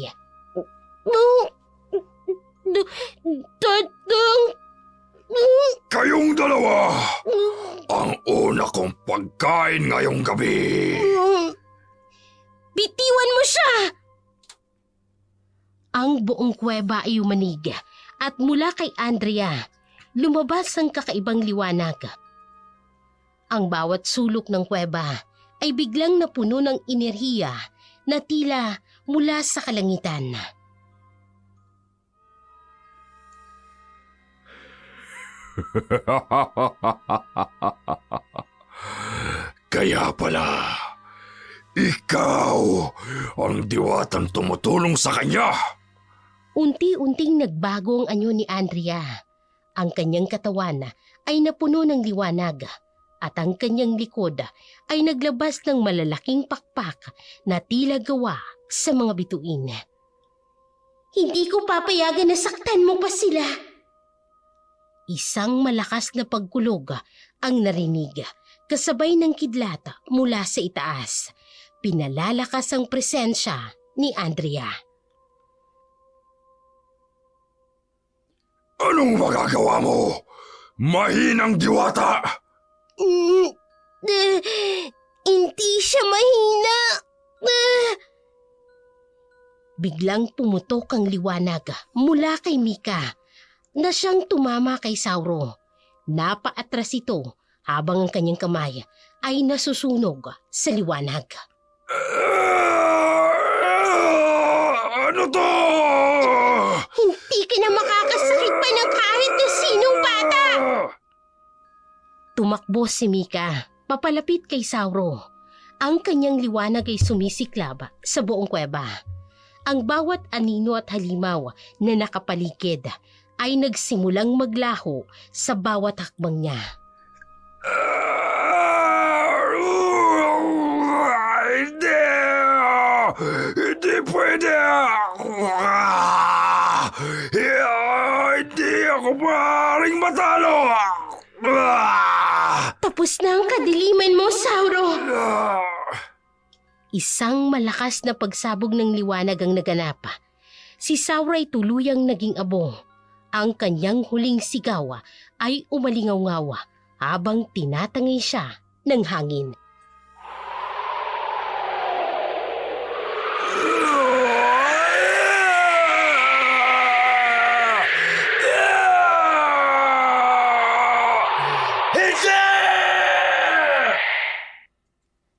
Dodong! Kayong dalawa, ang una kong pagkain ngayong gabi. Bitiwan mo siya! Ang buong kuweba ay umanig at mula kay Andrea, lumabas ang kakaibang liwanag. Ang bawat sulok ng kuweba ay biglang napuno ng enerhiya na tila mula sa kalangitan. Kaya pala, ikaw ang diwatang tumutulong sa kanya. Unti-unting nagbago ang anyo ni Andrea. Ang kanyang katawan ay napuno ng liwanag at ang kanyang likod ay naglabas ng malalaking pakpak na tila gawa sa mga bituin. Hindi ko papayagan na saktan mo pa sila. Isang malakas na pagkulog ang narinig, kasabay ng kidlat mula sa itaas. Pinalalakas ang presensya ni Andrea. Anong magagawa mo? Mahinang diwata! Hindi siya mahina. Biglang pumutok ang liwanag mula kay Mika na siyang tumama kay Sauro. Napaatras ito habang ang kanyang kamay ay nasusunog sa liwanag. Ano to? Hindi ka na makakasakit pa ng kahit na sinong bata! Tumakbo si Mika, papalapit kay Sauro. Ang kanyang liwanag ay sumisiklab sa buong kuweba. Ang bawat anino at halimaw na nakapaligid ay nagsimulang maglaho sa bawat hakbang niya. Hindi! Hindi pwede! Hindi ako maaaring matalo! Tapos na ang kadiliman mo, Sauro! Isang malakas na pagsabog ng liwanag ang naganap. Si Sauro ay tuluyang naging abo. Ang kanyang huling sigaw ay umalingaw-ngaw habang tinatangay siya ng hangin.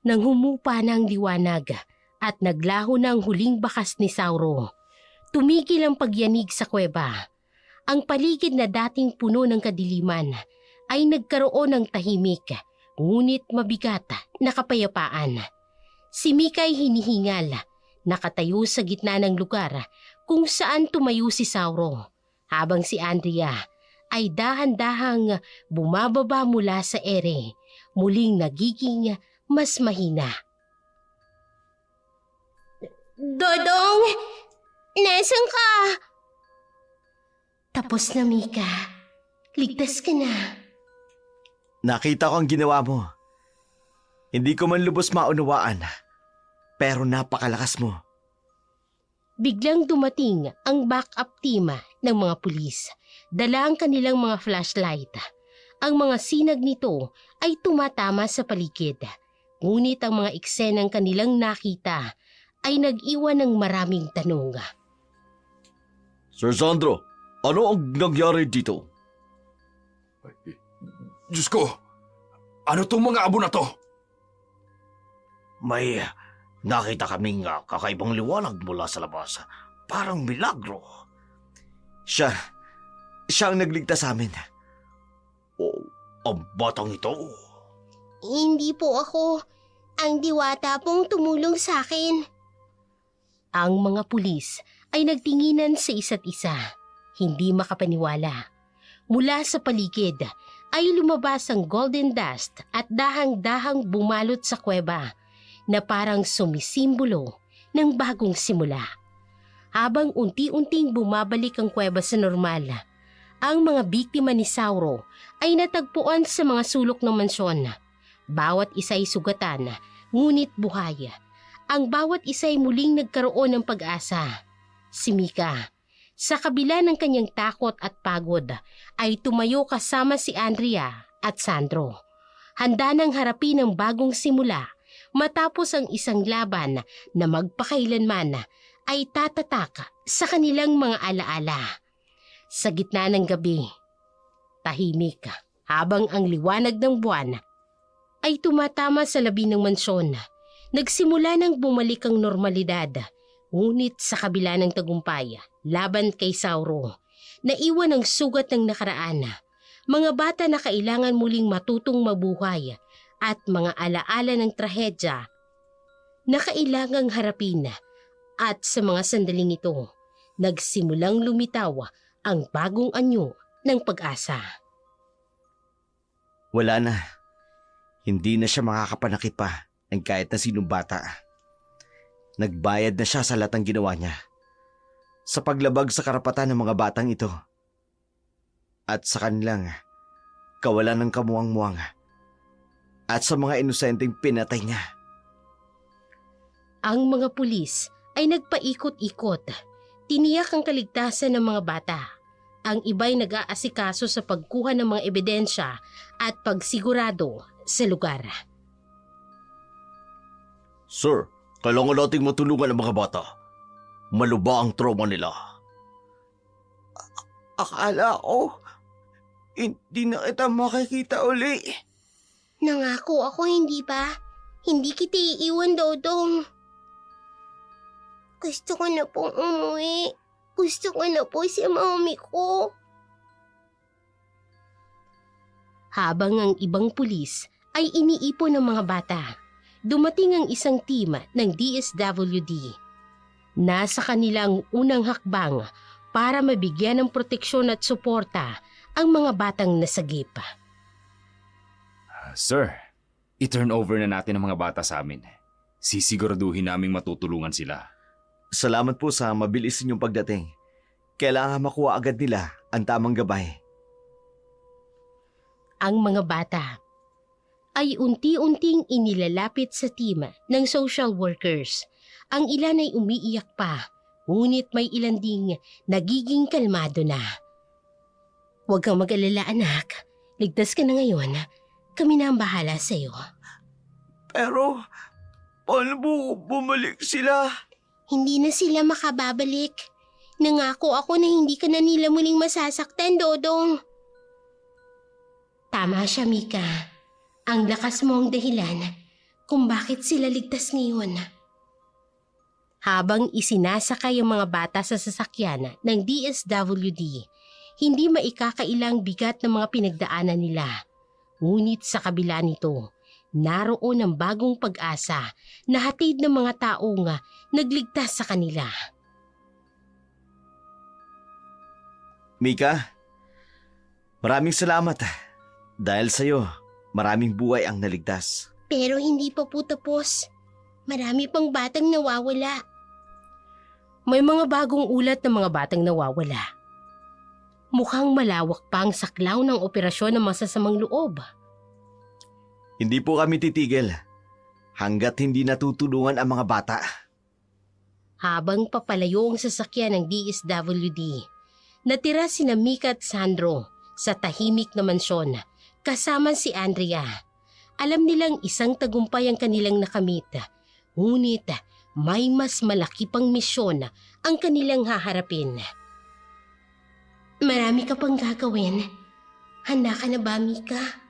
Nang humupa na ang liwanag at naglaho na ang huling bakas ni Sauro, tumigil ang pagyanig sa kuweba. Ang paligid na dating puno ng kadiliman ay nagkaroon ng tahimik, ngunit mabigat na kapayapaan. Si Mika ay hinihingal, nakatayo sa gitna ng lugar kung saan tumayo si Sauro, habang si Andrea ay dahan-dahang bumababa mula sa ere, muling nagiging mas mahina. Dodong! Nasaan ka? Tapos na, Mika. Ligtas ka na. Nakita ko ang ginawa mo. Hindi ko man lubos maunawaan, pero napakalakas mo. Biglang dumating ang backup team ng mga pulis. Dala ang kanilang mga flashlight. Ang mga sinag nito ay tumatama sa paligid. Ngunit ang mga eksenang kanilang nakita ay nag-iwan ng maraming tanong. Sir Sandro, ano ang nangyari dito? Diyos ko, ano tong mga abo na to? May nakita kaming kakaibang liwanag mula sa labas. Parang milagro. Siya ang nagligtas sa amin. Oh, ang batang ito. Hindi po ako. Ang diwata pong tumulong sa akin. Ang mga pulis ay nagtinginan sa isa't isa. Hindi makapaniwala. Mula sa paligid ay lumabas ang golden dust at dahang-dahang bumalot sa kuweba na parang sumisimbolo ng bagong simula. Habang unti-unting bumabalik ang kuweba sa normal, ang mga biktima ni Sauro ay natagpuan sa mga sulok ng mansyon. Bawat isa ay sugatan, ngunit buhay. Ang bawat isa ay muling nagkaroon ng pag-asa. Si Mika, sa kabila ng kanyang takot at pagod, ay tumayo kasama si Andrea at Sandro. Handa nang harapin ang bagong simula matapos ang isang laban na magpakailanman ay tatatak sa kanilang mga alaala. Sa gitna ng gabi, tahimik habang ang liwanag ng buwan ay tumatama sa labi ng mansyon. Nagsimula nang bumalik ang normalidad, ngunit sa kabila ng tagumpay laban kay Sauro, naiwan ang sugat ng nakaraan. Mga bata na kailangan muling matutong mabuhay at mga alaala ng trahedya na kailangang harapin. At sa mga sandaling ito, nagsimulang lumitaw ang bagong anyo ng pag-asa. Wala na. Hindi na siya makakapanakit pa ng kahit na sinong bata. Nagbayad na siya sa lahat ng ginawa niya. Sa paglabag sa karapatan ng mga batang ito. At sa kanilang kawalan ng kamuwang-muwang. At sa mga inosenteng pinatay niya. Ang mga pulis ay nagpaikot-ikot. Tiniyak ang kaligtasan ng mga bata. Ang iba'y nag-aasikaso sa pagkuha ng mga ebidensya at pagsigurado sa lugar. Sir, kailangan nating matulungan ang mga bata. Maluba ang trauma nila. Akala ko, hindi na kita makikita uli. Nangako ako, hindi ba? Hindi kita iiwan, Dodong. Gusto ko na pong umuwi. Gusto ko na po si mami ko. Habang ang ibang pulis ay iniipon ng mga bata, dumating ang isang team ng DSWD. Nasa kanilang unang hakbang para mabigyan ng proteksyon at suporta ang mga batang nasagip. Sir, i-turn over na natin ang mga bata sa amin. Sisiguraduhin naming matutulungan sila. Salamat po sa mabilis ninyong pagdating. Kailangan makuha agad nila ang tamang gabay. Ang mga bata ay unti-unting inilalapit sa team ng social workers. Ang ilan ay umiiyak pa, ngunit may ilan ding nagiging kalmado na. Huwag kang mag-alala, anak. Ligtas ka na ngayon. Kami na ang bahala sa'yo. Pero, paano po bumalik sila? Hindi na sila makababalik. Nangako ako na hindi ka na nila muling masasaktan, Dodong. Tama siya, Mika. Ang lakas mo ang dahilan kung bakit sila ligtas ngayon. Habang isinasakay ang mga bata sa sasakyan ng DSWD, hindi maikakailang bigat ng mga pinagdaanan nila. Ngunit sa kabila nito, naroon ang bagong pag-asa na hatid ng mga taong nagligtas sa kanila. Mika, maraming salamat. Dahil sa'yo, maraming buhay ang naligtas. Pero hindi pa po tapos. Marami pang batang nawawala. May mga bagong ulat ng mga batang nawawala. Mukhang malawak pa ang saklaw ng operasyon ng masasamang loob. Hindi po kami titigil hanggat hindi natutulungan ang mga bata. Habang papalayo ang sasakyan ng DSWD, natira sina Mika at Sandro sa tahimik na mansyon kasama si Andrea. Alam nilang isang tagumpay ang kanilang nakamit, ngunit may mas malaki pang misyon ang kanilang haharapin. Marami ka pang gagawin. Handa ka na ba, Mika?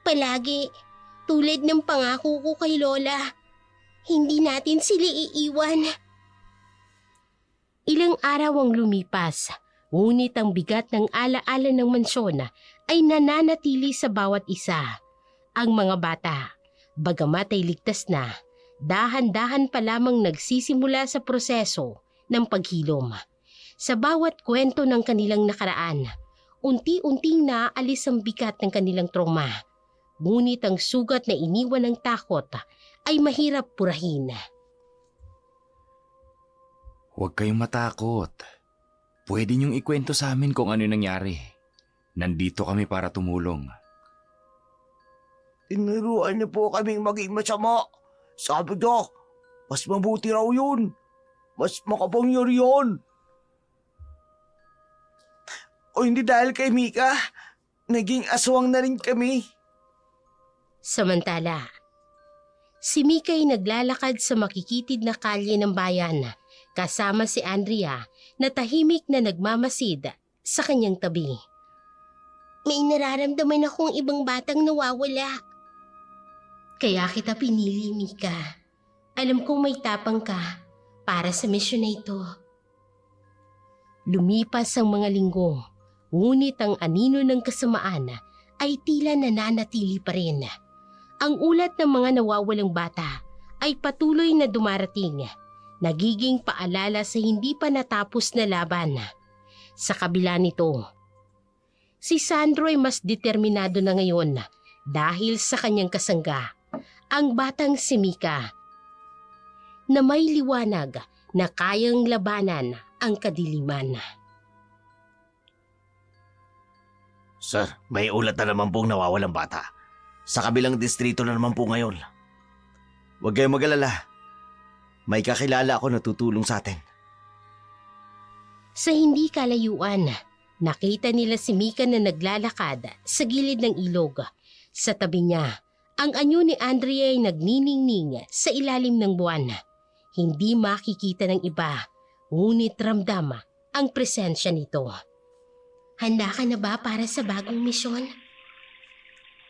Palagi, tulad ng pangako ko kay Lola, hindi natin sila iiwan. Ilang araw ang lumipas, ngunit ang bigat ng alaala ng mansyon ay nananatili sa bawat isa. Ang mga bata, bagamat ay ligtas na, dahan-dahan pa lamang nagsisimula sa proseso ng paghilom. Sa bawat kwento ng kanilang nakaraan, unti-unting naaalis ang bigat ng kanilang trauma. Ngunit ang sugat na iniwan ng takot ay mahirap purahin. Huwag kayong matakot. Pwede niyong ikwento sa amin kung ano nangyari. Nandito kami para tumulong. Tinuruan niyo po kaming maging masama. Sabi niya, mas mabuti raw yun. Mas makapangyarihan. O hindi dahil kay Mika, naging aswang na rin kami. Samantala, si Mika ay naglalakad sa makikitid na kalye ng bayan kasama si Andrea na tahimik na nagmamasid sa kanyang tabi. May nararamdaman akong ibang batang nawawala. Kaya kita pinili, Mika. Alam kong may tapang ka para sa misyon na ito. Lumipas ang mga linggo, ngunit ang anino ng kasamaan ay tila nananatili pa rin. Ang ulat ng mga nawawalang bata ay patuloy na dumarating, nagiging paalala sa hindi pa natapos na laban. Sa kabila nito, si Sandro ay mas determinado na ngayon dahil sa kanyang kasangga, ang batang si Mika, na may liwanag na kayang labanan ang kadiliman. Sir, may ulat na naman pong nawawalang bata. Sa kabilang distrito na naman po ngayon. Huwag kayong mag-alala. May kakilala ako na tutulong sa atin. Sa hindi kalayuan, nakita nila si Mika na naglalakad sa gilid ng ilog. Sa tabi niya, ang anyo ni Andrea ay nagniningning sa ilalim ng buwan. Hindi makikita ng iba, ngunit ramdam ang presensya nito. Handa ka na ba para sa bagong misyon?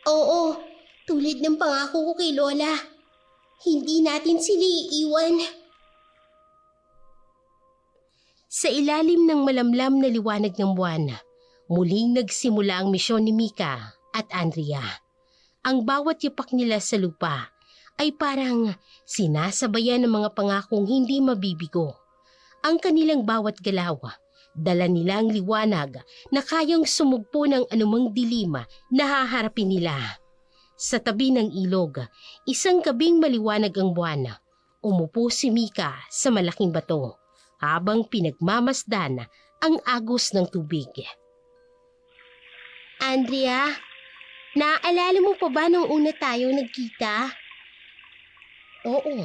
Oo, tulad ng pangako ko kay Lola. Hindi natin sila iiwan. Sa ilalim ng malamlam na liwanag ng buwan, muling nagsimula ang misyon ni Mika at Andrea. Ang bawat yapak nila sa lupa ay parang sinasabayan ng mga pangakong hindi mabibigo. Ang kanilang bawat galaw, dala nila ang liwanag na kayang sumugpo ng anumang dilima na haharapin nila. Sa tabi ng ilog, isang gabing maliwanag ang buwan. Umupo si Mika sa malaking bato habang pinagmamasdan ang agos ng tubig. Andrea, naaalala mo pa ba nung una tayo nagkita? Oo,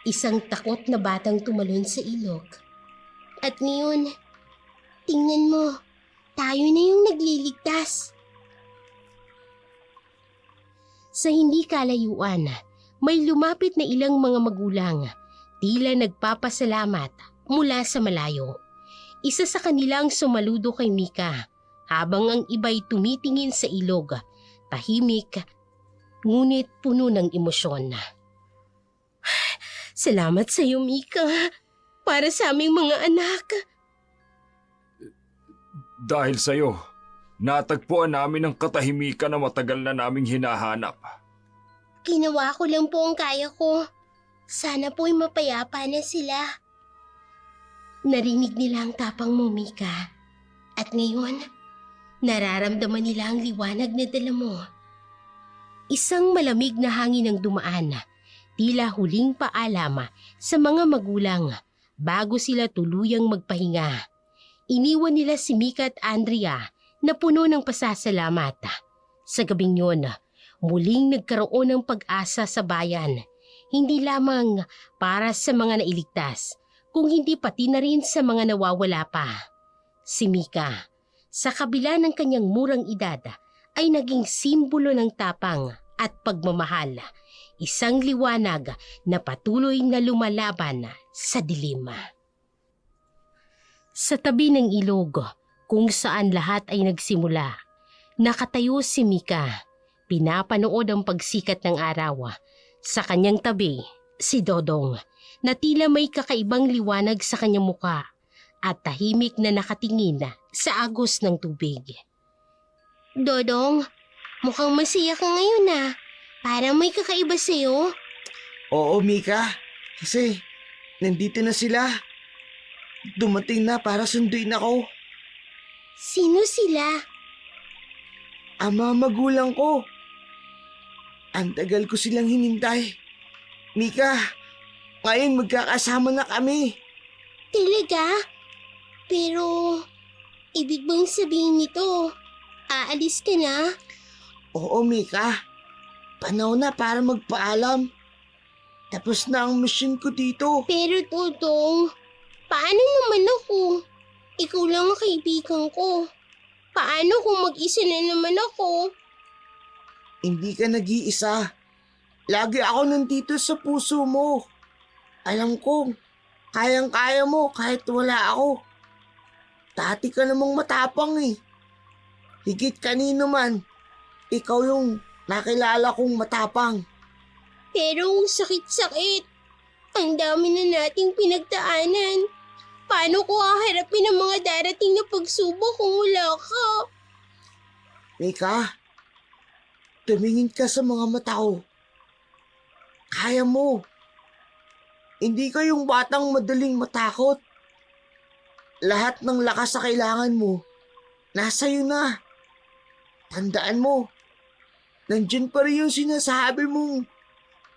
isang takot na batang tumalon sa ilog. At ngayon, tingnan mo, tayo na yung nagliligtas. Sa hindi kalayuan, may lumapit na ilang mga magulang, tila nagpapasalamat mula sa malayo. Isa sa kanilang sumaludo kay Mika, habang ang iba'y tumitingin sa ilog, tahimik, ngunit puno ng emosyon. Salamat sa iyo, Mika, para sa aming mga anak. Dahil sa'yo, natagpuan namin ang katahimikan na matagal na naming hinahanap. Ginawa ko lang po ang kaya ko. Sana po'y mapayapa na sila. Narinig nila ang tapang mo, Mika. At ngayon, nararamdaman nila ang liwanag na dala mo. Isang malamig na hangin ang dumaan, tila huling paalama sa mga magulang bago sila tuluyang magpahinga. Iniwan nila si Mika at Andrea na puno ng pasasalamat. Sa gabing yun, muling nagkaroon ng pag-asa sa bayan, hindi lamang para sa mga nailigtas, kung hindi pati na rin sa mga nawawala pa. Si Mika, sa kabila ng kanyang murang edad, ay naging simbolo ng tapang at pagmamahal, isang liwanag na patuloy na lumalaban sa dilim. Sa tabi ng ilog, kung saan lahat ay nagsimula, nakatayo si Mika. Pinapanood ang pagsikat ng araw. Sa kanyang tabi, si Dodong, na tila may kakaibang liwanag sa kanyang muka at tahimik na nakatingin sa agos ng tubig. Dodong, mukhang masaya ka ngayon ah. Parang may kakaiba sa'yo. Oo, Mika. Kasi nandito na sila. Dumating na para sunduin ako. Sino sila? Ama, magulang ko. Ang tagal ko silang hinintay. Mika, ngayon magkakasama na kami. Talaga? Pero, ibig bang sabihin nito, aalis ka na? Oo, Mika. Panahon na para magpaalam. Tapos na ang mission ko dito. Pero Dodong, paano naman ako? Ikaw lang ang kaibigan ko. Paano kung mag-isa na naman ako? Hindi ka nag-iisa. Lagi ako nandito sa puso mo. Alam ko, kayang-kaya mo kahit wala ako. Dati ka namang matapang eh. Higit kanino man, ikaw yung nakilala kong matapang. Pero ang sakit-sakit. Ang dami na nating pinagdaanan. Paano ko haharapin ang mga darating na pagsubok kung wala ka? Mika, tumingin ka sa mga mata ko. Kaya mo. Hindi ka yung batang madaling matakot. Lahat ng lakas sa kailangan mo, nasa iyo na. Tandaan mo, nandyan pa rin yung sinasabi mong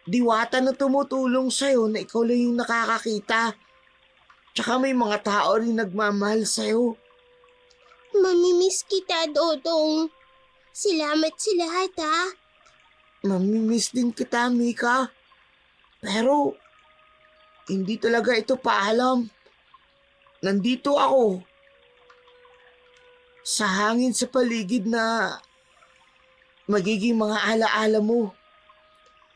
diwata na tumutulong sa'yo na ikaw lang yung nakakakita. Tsaka may mga tao rin nagmamahal sa'yo. Mamimiss kita, Dodong. Salamat sa lahat, ha? Mamimiss din kita, Mika. Pero, hindi talaga ito paalam. Nandito ako. Sa hangin sa paligid na magiging mga alaala mo.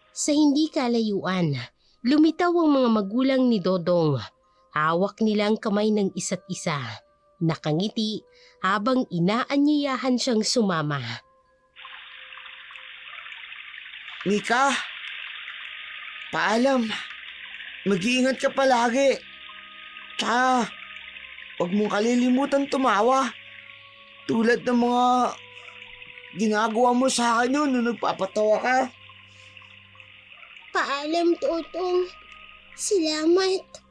Sa hindi kalayuan, lumitaw ang mga magulang ni Dodong. Hawak nilang kamay ng isa't isa. Nakangiti habang inaanyayahan siyang sumama. Mika, paalam. Mag-iingat ka palagi. Tsaka, huwag mong kalilimutan tumawa. Tulad ng mga ginagawa mo sa akin yun nung nagpapatawa ka. Paalam, Totong. Salamat.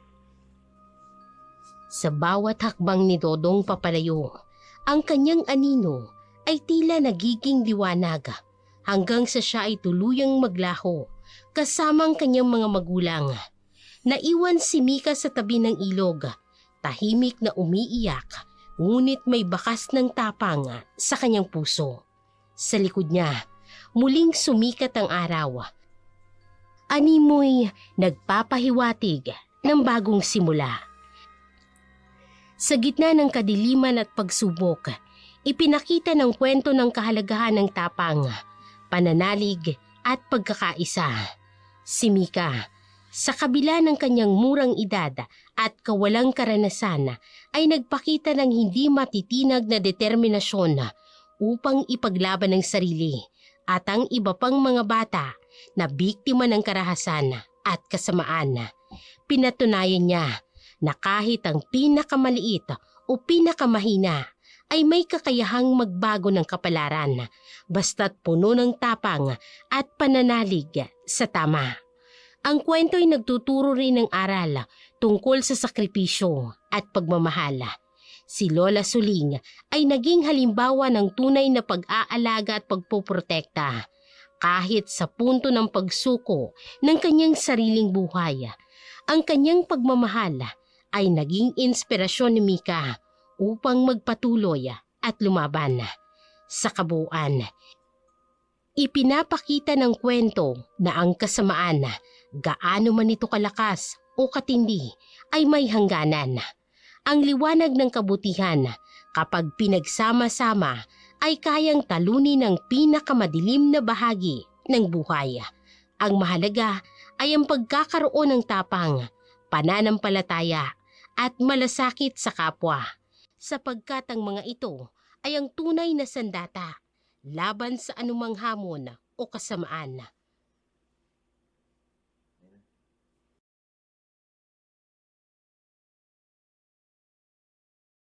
Sa bawat hakbang ni Dodong papalayo, ang kanyang anino ay tila nagiging liwanag hanggang sa siya ay tuluyang maglaho kasama ang kanyang mga magulang. Naiwan si Mika sa tabi ng ilog, tahimik na umiiyak, ngunit may bakas ng tapang sa kanyang puso. Sa likod niya, muling sumikat ang araw. Animoy nagpapahiwatig ng bagong simula. Sa gitna ng kadiliman at pagsubok, ipinakita ng kwento ng kahalagahan ng tapang, pananalig at pagkakaisa. Si Mika, sa kabila ng kanyang murang edad at kawalang karanasan, ay nagpakita ng hindi matitinag na determinasyon upang ipaglaban ang sarili at ang iba pang mga bata na biktima ng karahasan at kasamaan. Pinatunayan niya na kahit ang pinakamaliit o pinakamahina ay may kakayahang magbago ng kapalaran basta't puno ng tapang at pananalig sa tama. Ang kwento ay nagtuturo rin ng aral tungkol sa sakripisyo at pagmamahal. Si Lola Suling ay naging halimbawa ng tunay na pag-aalaga at pagpoprotekta kahit sa punto ng pagsuko ng kanyang sariling buhay. Ang kanyang pagmamahal ay naging inspirasyon ni Mika upang magpatuloy at lumaban. Sa kabuuan, ipinapakita ng kwento na ang kasamaan, gaano man ito kalakas o katindi, ay may hangganan. Ang liwanag ng kabutihan, kapag pinagsama-sama, ay kayang talunin ang pinakamadilim na bahagi ng buhay. Ang mahalaga ay ang pagkakaroon ng tapang, pananampalataya at malasakit sa kapwa, sapagkat ang mga ito ay ang tunay na sandata laban sa anumang hamon o kasamaan.